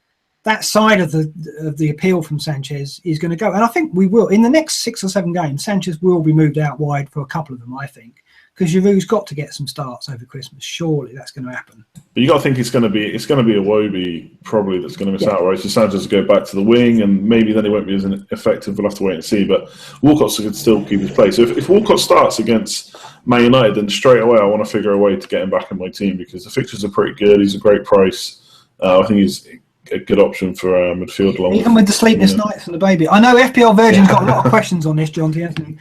that side of the appeal from Sanchez is going to go. And I think we will in the next 6 or 7 games. Sanchez will be moved out wide for a couple of them, I think. Because Giroud's got to get some starts over Christmas. Surely that's going to happen. But you got to think it's going to be Iwobi probably that's going to miss out, right? So Sanchez will go back to the wing, and maybe then he won't be as effective. We'll have to wait and see. But Walcott could still keep his place. So if Walcott starts against Man United, then straight away I want to figure a way to get him back in my team because the fixtures are pretty good. He's a great price. I think he's a good option for midfield. Even with the sleepless nights and the baby. I know FPL Virgin's got a lot of questions on this, John, hasn't he?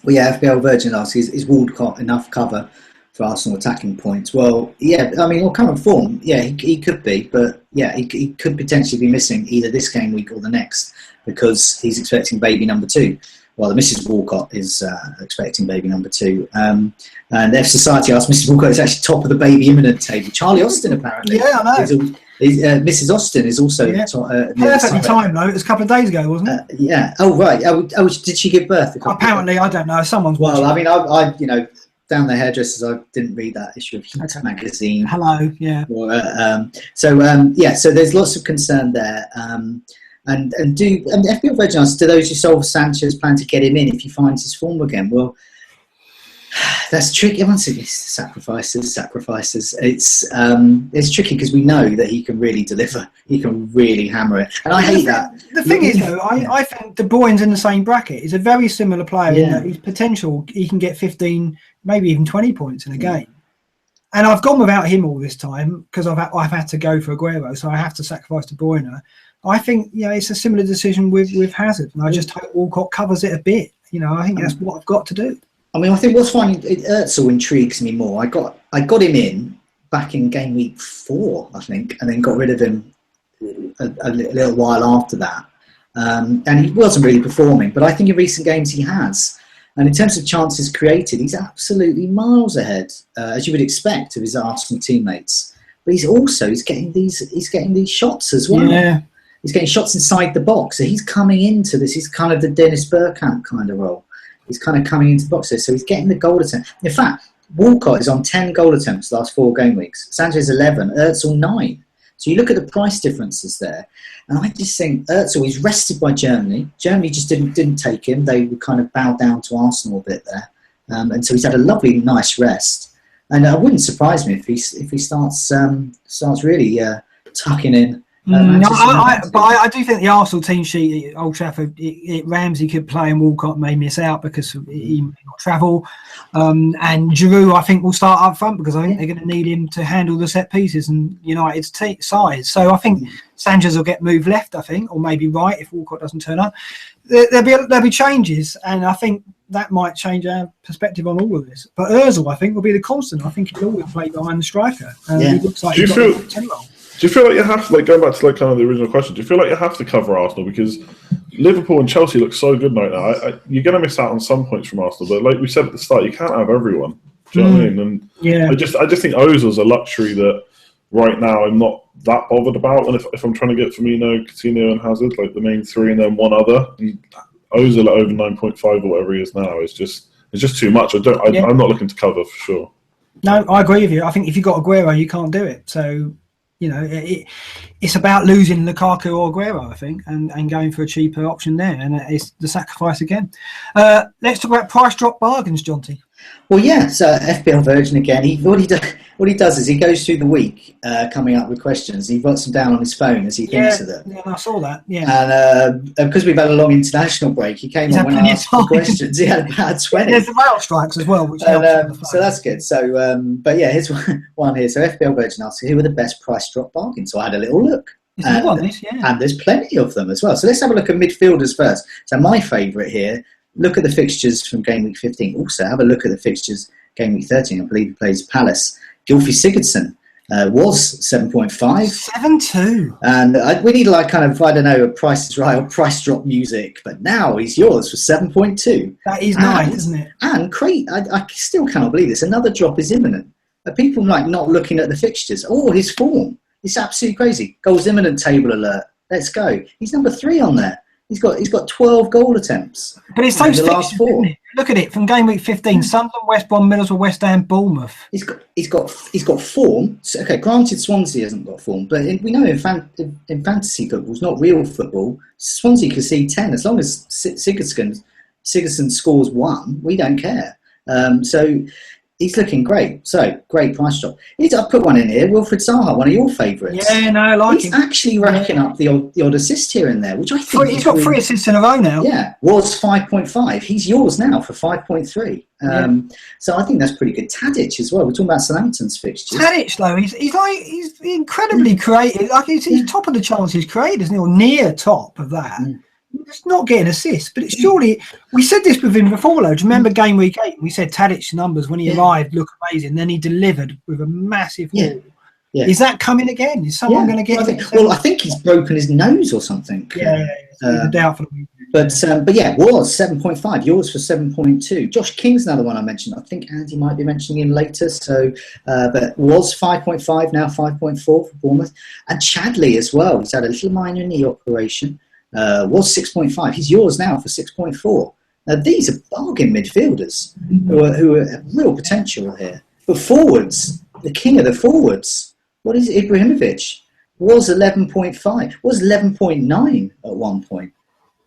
Well, yeah, FPL Virgin asks, is Walcott enough cover for Arsenal attacking points? Well, yeah, I mean, on current form, yeah, he could be, but yeah, he could potentially be missing either this game week or the next because he's expecting baby number 2. Well, Mrs. Walcott is expecting baby number 2. And F Society asks, Mrs. Walcott is actually top of the baby imminent table. Charlie Austin, apparently. Yeah, I know. Mrs. Austin is also perfectly timed though. It was a couple of days ago, wasn't it? Yeah. Oh right. Oh, did she give birth? Apparently, I don't know. Someone's watching. Well, I mean, I down the hairdressers. I didn't read that issue of Heat magazine. Hello. Yeah. So there's lots of concern there. And FPL Virgin asks, do those who sold Sanchez plan to get him in if he finds his form again? Well, that's tricky. Once again, sacrifices. It's tricky because we know that he can really deliver. He can really hammer it, and I hate that. The thing is, though, I think De Bruyne's in the same bracket. He's a very similar player in that his potential. He can get 15, maybe even 20 points in a game. And I've gone without him all this time because I've had to go for Aguero, so I have to sacrifice De Bruyne. I think it's a similar decision with Hazard, and I just hope Walcott covers it a bit. I think that's what I've got to do. I mean, I think what's finding Özil intrigues me more. I got him in back in game week 4, I think, and then got rid of him a little while after that. And he wasn't really performing, but I think in recent games he has. And in terms of chances created, he's absolutely miles ahead, as you would expect, of his Arsenal teammates. But he's getting these shots as well. Yeah. He's getting shots inside the box. So he's coming into this. He's kind of the Dennis Bergkamp kind of role. He's kind of coming into the box there. So he's getting the goal attempt. In fact, Walcott is on 10 goal attempts last 4 game weeks. Sanchez 11, Özil 9. So you look at the price differences there. And I just think Özil is rested by Germany. Germany just didn't take him. They would kind of bow down to Arsenal a bit there. And so he's had a lovely, nice rest. And it wouldn't surprise me if he starts really tucking in. I do think the Arsenal team sheet at Old Trafford, Ramsey could play and Walcott may miss out because he may not travel. And Giroud, I think, will start up front because I think they're going to need him to handle the set pieces and United's size. So I think Sanchez will get moved left, I think, or maybe right if Walcott doesn't turn up. There'll be changes, and I think that might change our perspective on all of this. But Özil, I think, will be the constant. I think he'll always play behind the striker. He looks like he's got a 10 role. Do you feel like you have to, going back to kind of the original question, do you feel like you have to cover Arsenal because Liverpool and Chelsea look so good right now? You're going to miss out on some points from Arsenal, but like we said at the start, you can't have everyone. Do you know what I mean? And I just think Ozil's a luxury that right now I'm not that bothered about. And if I'm trying to get Firmino, Coutinho and Hazard, like the main 3 and then one other, and Ozil at over 9.5 or whatever he is now, it's just too much. I'm not looking to cover for sure. No, I agree with you. I think if you've got Aguero, you can't do it. So... it's about losing Lukaku or Aguero, I think, and going for a cheaper option there, and it's the sacrifice again. Let's talk about price drop bargains, Jonty. Well, yeah, so FPL Virgin again. What he does is he goes through the week coming up with questions. He writes them down on his phone as he thinks of them. Yeah, I saw that. Yeah, And because we've had a long international break, he came on when I asked for questions. He had about 20. There's the rail strikes as well, which helps. So that's good. So, but yeah, here's one here. So FPL Virgin asks, who are the best price drop bargains? So I had a little look. And there's plenty of them as well. So let's have a look at midfielders first. So my favourite here, look at the fixtures from game week 15. Also, have a look at the fixtures game week 13. I believe he plays Palace. Gylfi Sigurdsson was 7.5. 7.2. And we need like kind of, I don't know, a Price is Right or price drop music. But now he's yours for 7.2. That is nice, isn't it? And I still cannot believe this. Another drop is imminent. People like not looking at the fixtures. Oh, his form. It's absolutely crazy. Goals imminent table alert. Let's go. He's number 3 on there. He's got 12 goal attempps. But it's those fixtures, isn't it? Look at it from game week 15. Sunderland, West Brom, Middlesbrough, West Ham, Bournemouth. He's got form. Okay, granted Swansea hasn't got form, but we know in fantasy football, it's not real football. Swansea can see 10 as long as Sigurdsson scores 1. We don't care. So. He's looking great. So, great price drop. I've put one in here. Wilfried Zaha, one of your favourites. Yeah, no, I like him. He's actually racking up the odd assist here and there, which I think... He's got 3 assists in a row now. Yeah, was 5.5. He's yours now for 5.3. So, I think that's pretty good. Tadic as well. We're talking about Southampton's fixtures. Tadic, though, he's incredibly creative. Like, he's top of the chances created, isn't he? Or near top of that. It's not getting assists, but it's surely... We said this with him before, though. Do you remember game week 8? We said Tadic's numbers when he arrived look amazing. Then he delivered with a massive haul. Yeah. Is that coming again? Is someone going to get it? I think he's broken his nose or something. Yeah. A doubt for the week. But yeah, was 7.5. Yours for 7.2. Josh King's another one I mentioned. I think Andy might be mentioning him later. So, but was 5.5, now 5.4 for Bournemouth. And Chadley as well. He's had a little minor knee operation. Was 6.5. He's yours now for 6.4. These are bargain midfielders who have real potential here. But forwards, the king of the forwards, what is it? Ibrahimovic was 11.5. Was 11.9 at one point.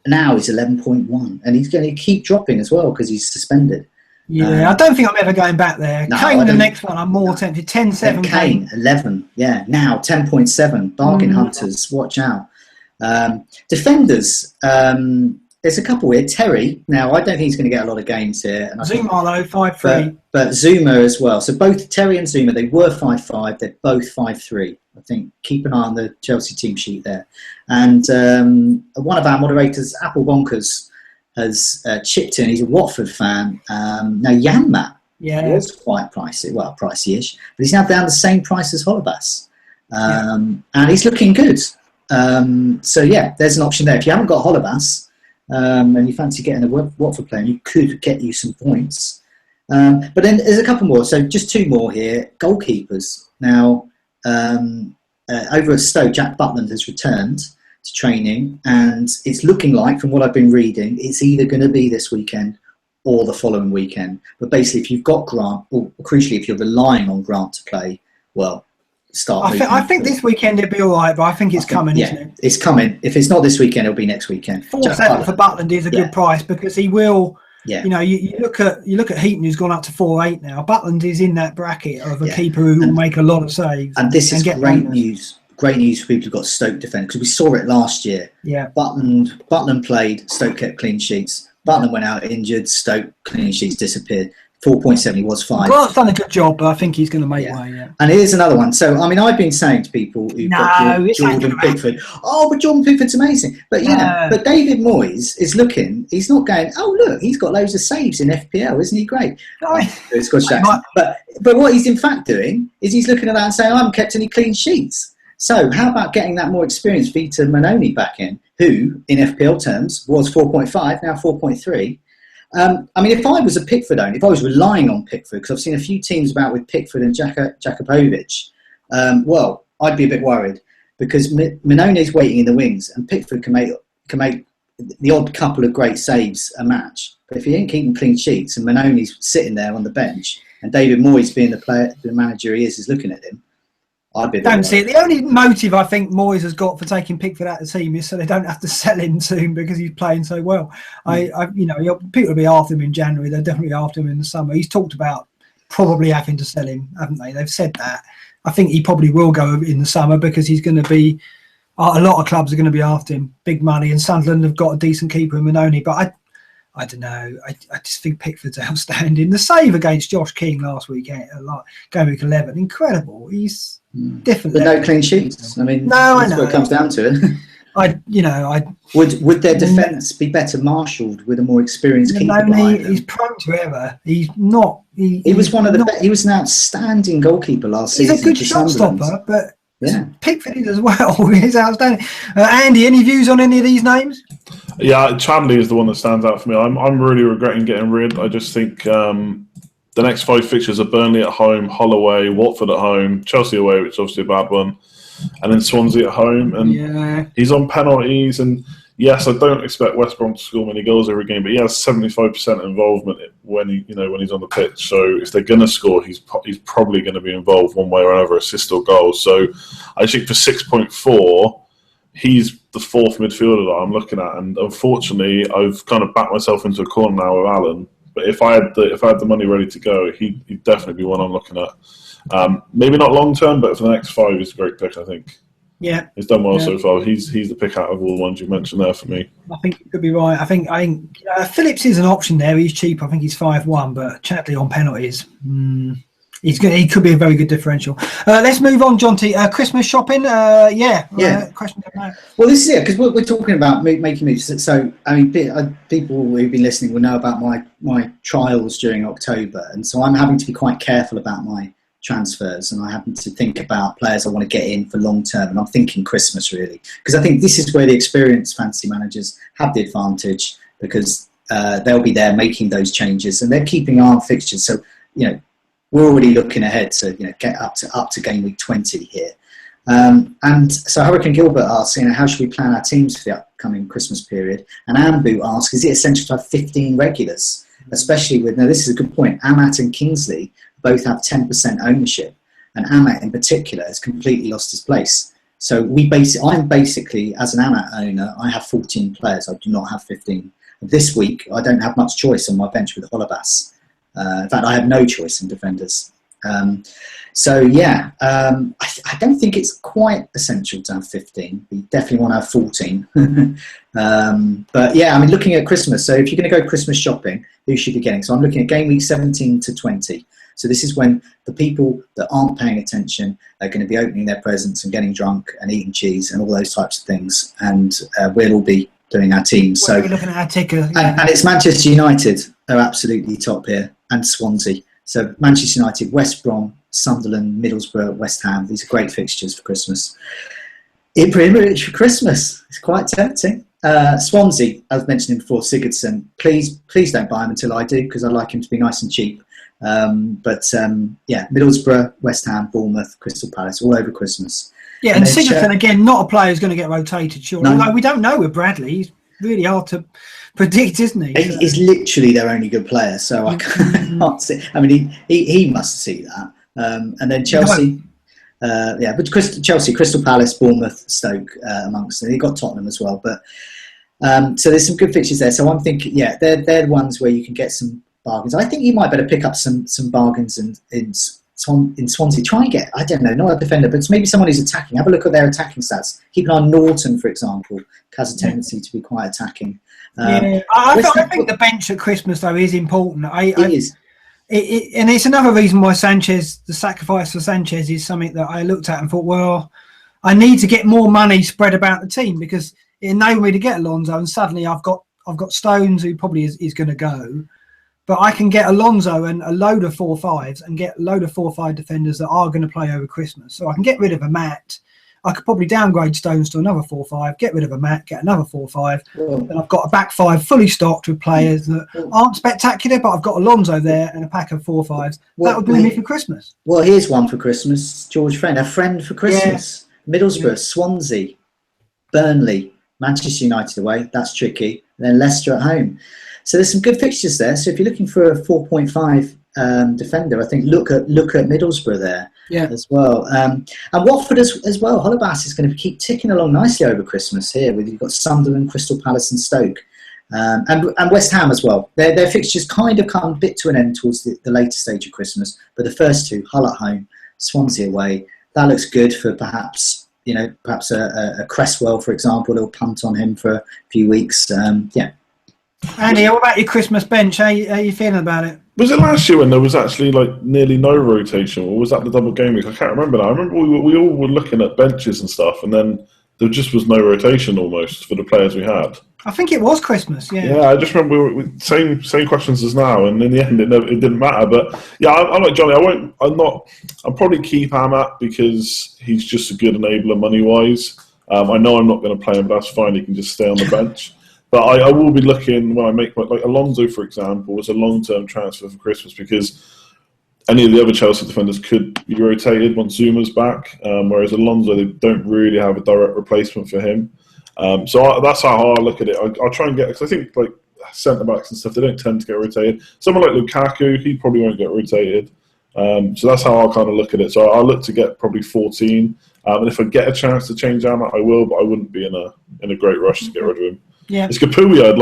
Now he's 11.1, and he's going to keep dropping as well because he's suspended. Yeah, I don't think I'm ever going back there. No, Kane, the next one, I'm more tempted. 10.7. Kane, 11. Yeah, now 10.7. Bargain hunters, watch out. Defenders, there's a couple here. Terry, now I don't think he's going to get a lot of games here. And Zuma, though, 5.3. But Zuma as well. So both Terry and Zuma, they were 5.5. They're both 5.3. I think keep an eye on the Chelsea team sheet there. And one of our moderators, Apple Bonkers, has chipped in. He's a Watford fan. Now Janmaat was quite pricey. Well, pricey-ish. But he's now down the same price as Holebas. And he's looking good. So yeah, there's an option there. If you haven't got Holebas and you fancy getting a Watford player, you could get you some points. But then there's a couple more. So just 2 more here. Goalkeepers. Now, over at Stoke, Jack Butland has returned to training, and it's looking like, from what I've been reading, it's either going to be this weekend or the following weekend. But basically, if you've got Grant, or crucially, if you're relying on Grant to play, well, I think this weekend it'll be all right, but I think it's coming, isn't it? It's coming. If it's not this weekend, it'll be next weekend. 4.7 for Butland is a good price because he will. Yeah. You know, you look at Heaton, who's gone up to 4.8 now. Butland is in that bracket of a keeper who will make a lot of saves. And this is great news. Great news for people who've got Stoke defenders, because we saw it last year. Yeah. Butland played, Stoke kept clean sheets. Butland went out injured, Stoke clean sheets disappeared. 4.7, he was 5. Grant's done a good job, but I think he's going to make way. Yeah. And here's another one. So, I mean, I've been saying to people who've got Jordan Pickford, but Jordan Pickford's amazing. But but David Moyes is looking. He's not going, oh look, he's got loads of saves in FPL, isn't he great? It's Scottish accent. But what he's in fact doing is he's looking at that and saying, I haven't kept any clean sheets. So how about getting that more experienced Vita Manoni back in, who in FPL terms was 4.5, now 4.3. I mean, if I was a Pickford owner, if I was relying on Pickford, because I've seen a few teams about with Pickford and Jakubovic, well, I'd be a bit worried because Manone's waiting in the wings, and Pickford can make the odd couple of great saves a match. But if he ain't keeping clean sheets and Manone's sitting there on the bench, and David Moyes being the manager he is looking at him, I'd be don't see it. The only motive I think Moyes has got for taking Pickford out of the team is so they don't have to sell him soon because he's playing so well. People will be after him in January. They're definitely after him in the summer. He's talked about probably having to sell him, haven't they? They've said that. I think he probably will go in the summer because he's going to be. A lot of clubs are going to be after him, big money, and Sunderland have got a decent keeper in Manoni. But I don't know. I just think Pickford's outstanding. The save against Josh King last weekend, game week 11, incredible. He's different. But no clean sheets. I mean, that's what it comes down to. Would their defence be better marshalled with a more experienced keeper? He's prone to error. He's not. He was one of the. He was an outstanding goalkeeper last season. He's a good shot stopper, but. Yeah, Pickford is as well. He's outstanding. Andy, any views on any of these names? Yeah, Chamberlain is the one that stands out for me. I'm really regretting getting rid. I just think the next 5 fixtures are Burnley at home, Hull away, Watford at home, Chelsea away, which is obviously a bad one, and then Swansea at home. And he's on penalties. And yes, I don't expect West Brom to score many goals every game, but he has 75% involvement when he's on the pitch. So if they're going to score, he's probably going to be involved one way or another, assist or goal. So I think for 6.4, he's the 4th midfielder that I'm looking at. And unfortunately, I've kind of backed myself into a corner now with Alan. But if I had the money ready to go, he'd definitely be one I'm looking at. Maybe not long term, but for the next 5, he's a great pick, I think. Yeah, he's done well so far. He's the pick out of all the ones you mentioned there for me. I think you could be right. I think Phillips is an option there. He's cheap. I think he's 5-1, but Chatley on penalties. He's good. He could be a very good differential. Let's move on, John T. Christmas shopping. Question on that. Well, this is it because we're talking about making moves. So I mean, people who've been listening will know about my trials during October, and so I'm having to be quite careful about my transfers, and I happen to think about players I want to get in for long term, and I'm thinking Christmas really, because I think this is where the experienced fantasy managers have the advantage because they'll be there making those changes and they're keeping our fixtures. So we're already looking ahead to get up to game week 20 here. And so Hurricane Gilbert asks, how should we plan our teams for the upcoming Christmas period? And Ambu asks, is it essential to have 15 regulars, especially with, now this is a good point, Amat and Kingsley both have 10% ownership, and Amat in particular has completely lost his place. So I'm basically, as an Amat owner, I have 14 players. I do not have 15. This week, I don't have much choice on my bench with Holobas. In fact, I have no choice in defenders. I don't think it's quite essential to have 15. We definitely want to have 14. But yeah, I mean, looking at Christmas. So if you're going to go Christmas shopping, who should you be getting? So I'm looking at game week 17 to 20. So this is when the people that aren't paying attention are going to be opening their presents and getting drunk and eating cheese and all those types of things. And we'll all be doing our teams. So we're looking at our ticker. And it's Manchester United are absolutely top here, and Swansea. So Manchester United, West Brom, Sunderland, Middlesbrough, West Ham. These are great fixtures for Christmas. Ibrahimovic for Christmas. It's quite tempting. Swansea, as mentioned before, Sigurdsson. Please don't buy him until I do, because I like him to be nice and cheap. Middlesbrough, West Ham, Bournemouth, Crystal Palace, all over Christmas. Yeah, and Sigurdsson, again, not a player who's going to get rotated, sure. No. We don't know with Bradley. He's really hard to predict, isn't he? He's literally their only good player, so I can't see. I mean, he must see that. And then Chelsea, Chelsea, Crystal Palace, Bournemouth, Stoke amongst them. They've got Tottenham as well. But so there's some good fixtures there. So I'm thinking, they're the ones where you can get some bargains. I think you might better pick up some bargains in Swansea. Try and get, I don't know, not a defender, but maybe someone who's attacking. Have a look at their attacking stats. Keep an eye on Norton, for example, has a tendency to be quite attacking. I think the bench at Christmas, though, is important. It is. And it's another reason why the sacrifice for Sanchez is something that I looked at and thought, well, I need to get more money spread about the team, because it enabled me to get Alonso, and suddenly I've got Stones, who probably is going to go. But I can get Alonso and a load of 4-5s and get a load of 4-5 defenders that are going to play over Christmas. So I can get rid of a Matt. I could probably downgrade Stones to another 4-5, get rid of a Matt, get another 4-5. And I've got a back 5 fully stocked with players that aren't spectacular, but I've got Alonso there and a pack of 4-5s. That would be me for Christmas. Well, here's one for Christmas. George Friend, a friend for Christmas. Yeah. Middlesbrough, Swansea, Burnley, Manchester United away. That's tricky. And then Leicester at home. So there's some good fixtures there. So if you're looking for a 4.5 defender, I think look at Middlesbrough there. as well. And Watford as well. Holebas is going to keep ticking along nicely over Christmas here. You've got Sunderland, Crystal Palace and Stoke. And West Ham as well. Their fixtures kind of come a bit to an end towards the later stage of Christmas. But the first two, Hull at home, Swansea away, that looks good for perhaps a Cresswell, for example. They'll punt on him for a few weeks. Andy, what about your Christmas bench? How you feeling about it? Was it last year when there was actually like nearly no rotation, or was that the double game week? I can't remember now. I remember we all were looking at benches and stuff, and then there just was no rotation almost for the players we had. I think it was Christmas, yeah. Yeah, I just remember we were same questions as now, and in the end it didn't matter. But yeah, I'm like Johnny. I'll probably keep Amat because he's just a good enabler money wise. I know I'm not going to play him, but that's fine. He can just stay on the bench. But I will be looking when I make like Alonso, for example, was a long-term transfer for Christmas because any of the other Chelsea defenders could be rotated once Zuma's back, whereas Alonso, they don't really have a direct replacement for him. So that's how I look at it. I'll try and get, because I think like centre-backs and stuff, they don't tend to get rotated. Someone like Lukaku, he probably won't get rotated. So that's how I'll kind of look at it. So I'll look to get probably 14. And if I get a chance to change Amat, I will, but I wouldn't be in a great rush to get rid of him. Yeah. It's Capuia,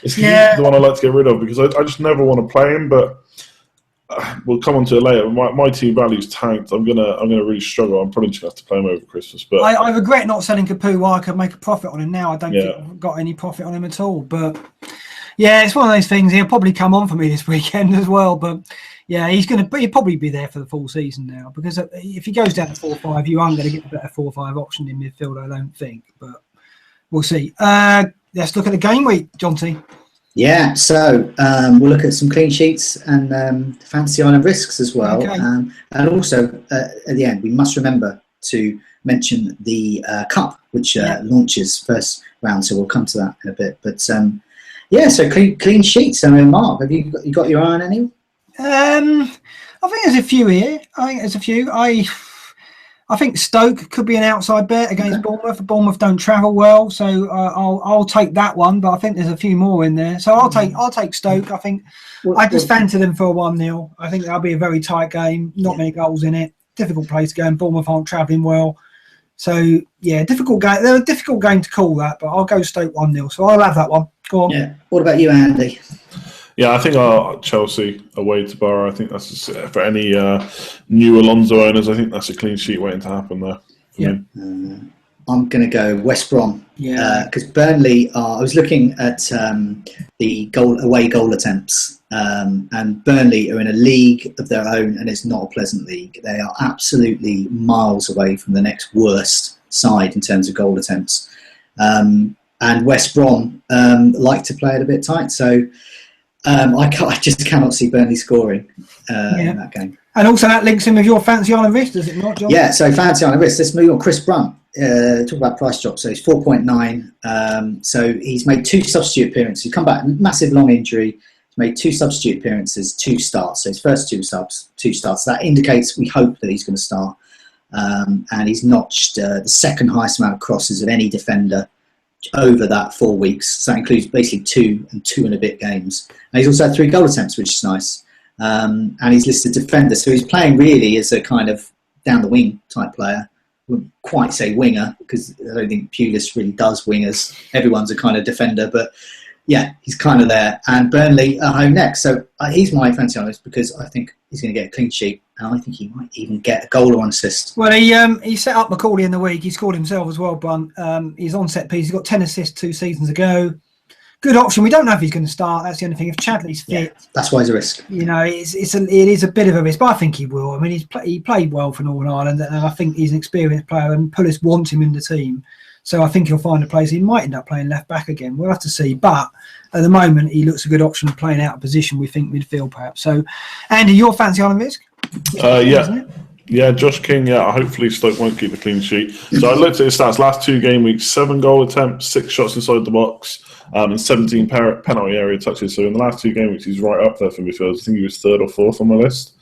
it's the one I like to get rid of because I just never want to play him. But we'll come on to it later. My team value's tanked. I'm gonna really struggle. I'm probably just gonna have to play him over Christmas. But I regret not selling Capuia. I could make a profit on him now. I don't think I've got any profit on him at all. But yeah, it's one of those things. He'll probably come on for me this weekend as well. But yeah, he'll probably be there for the full season now because if he goes down to 4-5, you aren't going to get a better 4-5 option in midfield, I don't think. But we'll see. Let's look at the game week, John T. Yeah, so we'll look at some clean sheets and fantasy island risks as well. Okay. And also, at the end, we must remember to mention the Cup, which launches first round, so we'll come to that in a bit. But so clean sheets. I mean, Mark, have you got your eye on any? I think there's a few here. I think Stoke could be an outside bet against Bournemouth. Bournemouth don't travel well, so I'll take that one. But I think there's a few more in there, so I'll take Stoke. I think I just fancy them for a 1-0. I think that'll be a very tight game. Not many goals in it. Difficult place to go, and Bournemouth aren't travelling well. So yeah, difficult game. They're a difficult game to call that, but I'll go Stoke 1-0. So I'll have that one. Go on. Yeah. What about you, Andy? Yeah, I think Chelsea away to Borough. I think that's just, for any new Alonso owners. I think that's a clean sheet waiting to happen there. Yeah, I'm going to go West Brom. Yeah, because Burnley I was looking at the away goal attempts, and Burnley are in a league of their own, and it's not a pleasant league. They are absolutely miles away from the next worst side in terms of goal attempts. And West Brom like to play it a bit tight, so. I just cannot see Burnley scoring in that game. And also that links in with your fancy island risk, does it not, John? Yeah, so fancy island risk. Let's move on. Chris Brunt, talk about price drop. So he's 4.9. So he's made 2 substitute appearances. He's come back, massive long injury. He's made 2 substitute appearances, 2 starts. So his first 2 subs, 2 starts. That indicates we hope that he's going to start. And he's notched the second highest amount of crosses of any defender over that 4 weeks. So that includes basically 2 and a bit games. And he's also had 3 goal attempts, which is nice. And he's listed defender. So he's playing really as a kind of down the wing type player. Wouldn't quite say winger because I don't think Pulis really does wingers. Everyone's a kind of defender, but yeah, he's kind of there. And Burnley at home next. So he's my fancy on this because I think he's going to get a clean sheet. And I think he might even get a goal or an assist. Well, he set up McCauley in the week. He scored himself as well, Brunt. He's on set piece. He's got 10 assists 2 seasons ago. Good option. We don't know if he's going to start. That's the only thing. If Chadley's fit, that's why it's a risk. You know, it is a bit of a risk, but I think he will. I mean, he played well for Northern Ireland, and I think he's an experienced player. And Pulis wants him in the team, so I think he'll find a place. He might end up playing left back again. We'll have to see. But at the moment, he looks a good option of playing out of position. We think midfield perhaps. So, Andy, your fancy island risk? Yeah, Josh King. Yeah, hopefully Stoke won't keep a clean sheet. So I looked at his stats. Last 2 game weeks, 7 goal attempts, 6 shots inside the box, and 17 penalty area touches. So in the last 2 game weeks, he's right up there for midfielders. I think he was 3rd or 4th on my list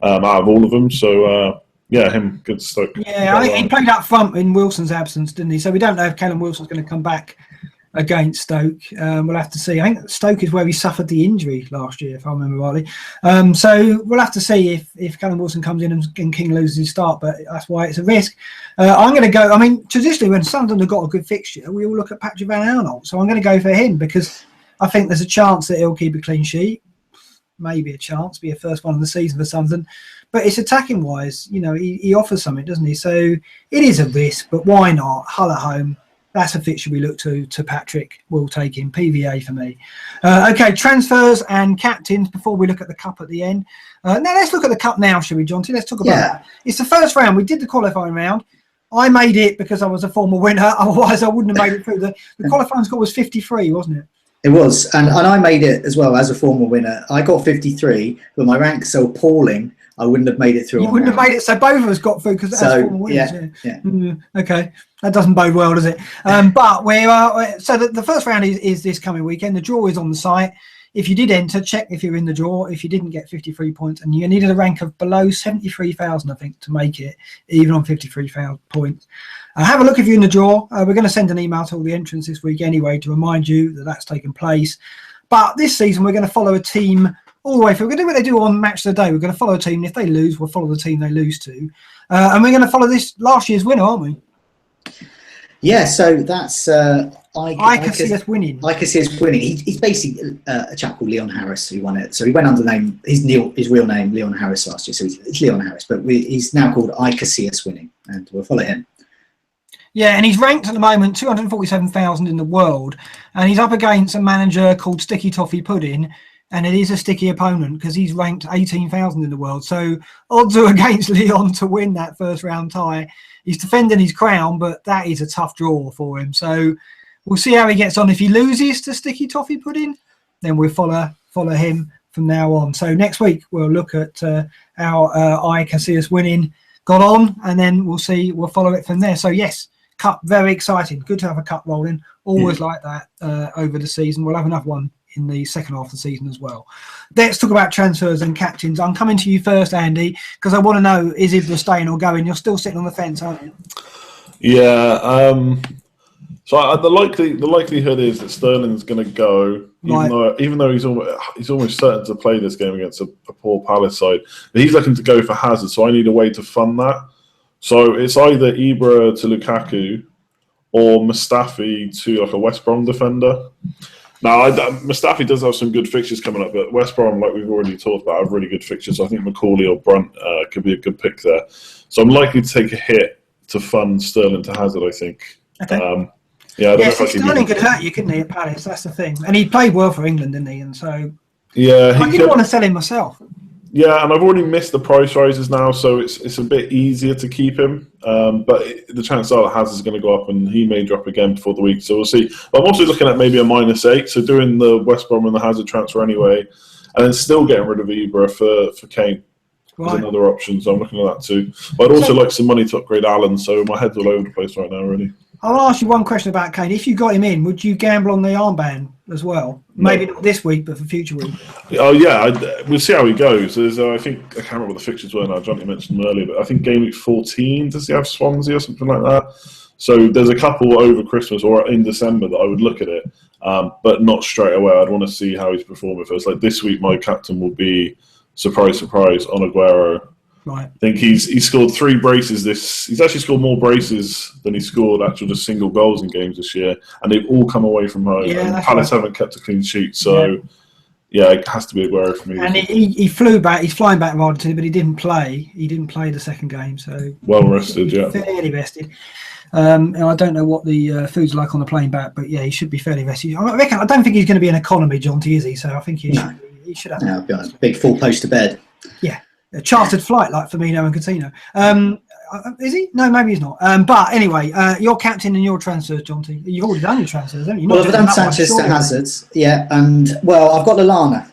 out of all of them. So him good Stoke. Yeah, I think he played up front in Wilson's absence, didn't he? So we don't know if Callum Wilson's going to come back against Stoke. We'll have to see. I think Stoke is where he suffered the injury last year, if I remember rightly. So we'll have to see if Callum Wilson comes in and King loses his start, but that's why it's a risk. I'm going to go. I mean, traditionally, when Sunderland have got a good fixture, we all look at Patrick Van Aanholt. So I'm going to go for him because I think there's a chance that he'll keep a clean sheet. Maybe a chance, be a first one of the season for Sunderland. But it's attacking wise, you know, he offers something, doesn't he? So it is a risk, but why not? Hull at home. That's a fixture we look to Patrick. We'll take him. PVA for me. Okay, transfers and captains before we look at the cup at the end. Now let's look at the cup now, shall we, Jonty? Let's talk about that. It's the first round. We did the qualifying round. I made it because I was a former winner. Otherwise, I wouldn't have made it through. The qualifying score was 53, wasn't it? It was, and I made it as well as a former winner. I got 53, but my rank's so appalling, I wouldn't have made it through. You wouldn't have made it, so both of us got through because as former winners. Yeah. Okay, that doesn't bode well, does it? But we are. So the first round is this coming weekend. The draw is on the site. If you did enter, check if you're in the draw. If you didn't get 53 points, and you needed a rank of below 73,000, I think, to make it, even on 53,000 points. Have a look if you're in the draw. We're going to send an email to all the entrants this week anyway to remind you that that's taken place. But this season, we're going to follow a team all the way through. We're going to do what they do on Match of the Day. We're going to follow a team. If they lose, we'll follow the team they lose to. And we're going to follow this last year's winner, aren't we? Yeah, so that's I can see us winning. I can see us winning. He's basically a chap called Leon Harris who won it. So he went under the name, his real name, Leon Harris last year. So it's Leon Harris, but he's now called I Can See Us Winning, and we'll follow him. Yeah, and he's ranked at the moment 247,000 in the world, and he's up against a manager called Sticky Toffee Pudding, and it is a sticky opponent because he's ranked 18,000 in the world. So odds are against Leon to win that first round tie. He's defending his crown, but that is a tough draw for him. So we'll see how he gets on. If he loses to Sticky Toffee Pudding, then we'll follow him from now on. So next week we'll look at how I Can See Us Winning got on, and then we'll follow it from there. So yes, cup, very exciting. Good to have a cup rolling. Always like that over the season. We'll have another one in the second half of the season as well. Let's talk about transfers and captains. I'm coming to you first, Andy, because I want to know, is Ibra staying or going? You're still sitting on the fence, aren't you? Yeah. So the likelihood is that Sterling's going to go, even though he's almost certain to play this game against a poor Palace side. But he's looking to go for Hazard, so I need a way to fund that. So it's either Ibra to Lukaku or Mustafi to like a West Brom defender. Now, Mustafi does have some good fixtures coming up, but West Brom, like we've already talked about, have really good fixtures. So I think Macaulay or Brunt could be a good pick there. So I'm likely to take a hit to fund Sterling to Hazard, I think. Okay. Sterling could hurt you, couldn't he, at Palace? That's the thing. And he played well for England, didn't he? And so I didn't want to sell him myself. Yeah, and I've already missed the price rises now, so it's a bit easier to keep him. But the chances are that Hazard's going to go up, and he may drop again before the week. So we'll see. But I'm also looking at maybe a -8, so doing the West Brom and the Hazard transfer anyway, and then still getting rid of Ibra for Kane. There's another option, so I'm looking at that too. But I'd also like some money to upgrade Allen, so my head's all over the place right now, really. I'll ask you one question about Kane. If you got him in, would you gamble on the armband as well? Maybe not this week, but for future week. Oh yeah, we'll see how he goes. There's, I can't remember what the fixtures were now. Johnny mentioned them earlier, but I think game week 14 does he have Swansea or something like that? So there's a couple over Christmas or in December that I would look at it, but not straight away. I'd want to see how he's performing first. Like this week, my captain will be surprise on Aguero. Right. I think he's scored 3 braces he's actually scored more braces than he scored actual just single goals in games this year, and they've all come away from home. Yeah, and Palace haven't kept a clean sheet, so yeah, it has to be Aguero for me. And he flew back. He's flying back rather too, but he didn't play. He didn't play the second game, so well rested. Yeah, fairly rested. And I don't know what the food's like on the plane back, but yeah, he should be fairly rested. I don't think he's going to be an economy Jonty, is he? So I think he should have. No, I'll be honest. Big full post to bed. Yeah. A chartered flight like Firmino and Coutinho. Is he? No, maybe he's not. But anyway, your captain and your transfers, Jonty. You've already done your transfers, haven't you? Well, I've done Sanchez to Hazard. Yeah, and well, I've got Lallana.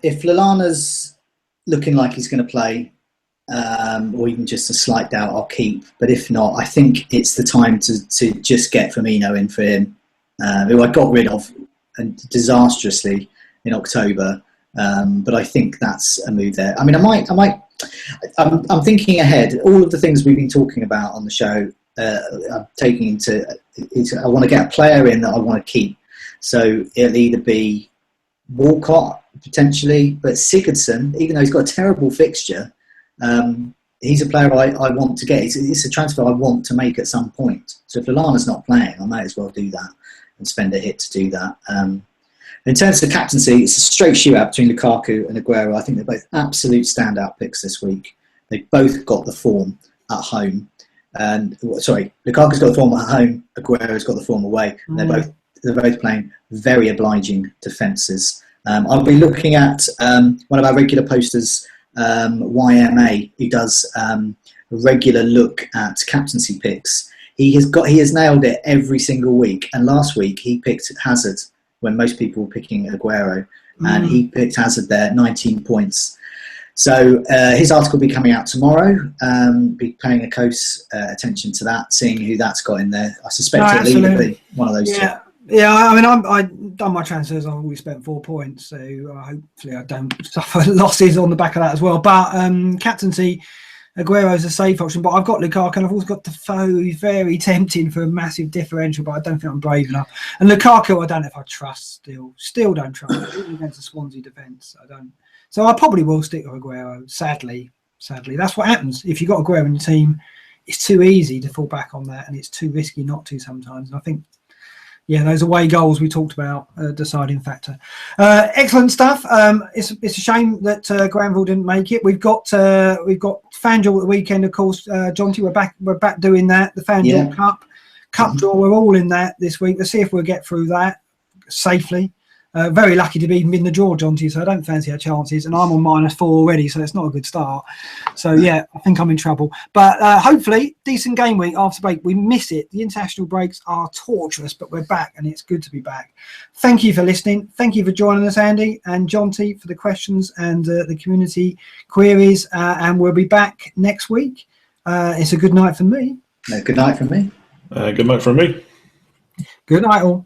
If Lallana's looking like he's going to play, or even just a slight doubt, I'll keep. But if not, I think it's the time to just get Firmino in for him, who I got rid of and disastrously in October. But I think that's a move there. I mean, I'm thinking ahead. All of the things we've been talking about on the show, I'm taking into I want to get a player in that I want to keep. So it'll either be Walcott potentially, but Sigurdsson, even though he's got a terrible fixture, he's a player I want to get. It's a transfer I want to make at some point. So if Lallana's not playing, I might as well do that and spend a hit to do that. In terms of captaincy, it's a straight shootout between Lukaku and Aguero. I think they're both absolute standout picks this week. They both got the form at home. Lukaku's got the form at home. Aguero's got the form away. And they're both playing very obliging defences. I'll be looking at one of our regular posters, YMA, who does a regular look at captaincy picks. He has nailed it every single week. And last week he picked Hazard when most people were picking Aguero, and he picked Hazard there, 19 points. So his article will be coming out tomorrow. Be paying a close attention to that, seeing who that's got in there. I suspect it'll either be one of those two. Yeah, I mean, I've done my transfers. I've always spent 4 points, so hopefully I don't suffer losses on the back of that as well. But captaincy, Aguero's a safe option, but I've got Lukaku and I've also got Defoe, who's very tempting for a massive differential, but I don't think I'm brave enough. And Lukaku, I don't know if I trust still don't trust, even against the Swansea defence. I don't. So I probably will stick with Aguero, sadly. That's what happens. If you've got Aguero in the team, it's too easy to fall back on that, and it's too risky not to sometimes. And I think, those away goals we talked about, deciding factor. Excellent stuff. It's a shame that Granville didn't make it. We've got FanDuel at the weekend, of course. Jonty, we're back doing that. The FanDuel Cup draw. We're all in that this week. Let's see if we'll get through that safely. Very lucky to be in the draw, Jonty, so I don't fancy our chances. And I'm on -4 already, so it's not a good start. So, I think I'm in trouble. But hopefully, decent game week after break. We miss it. The international breaks are torturous, but we're back, and it's good to be back. Thank you for listening. Thank you for joining us, Andy, and Jonty, for the questions and the community queries. And we'll be back next week. It's a good night for me. Good night from me. Good night from me. Good night, all.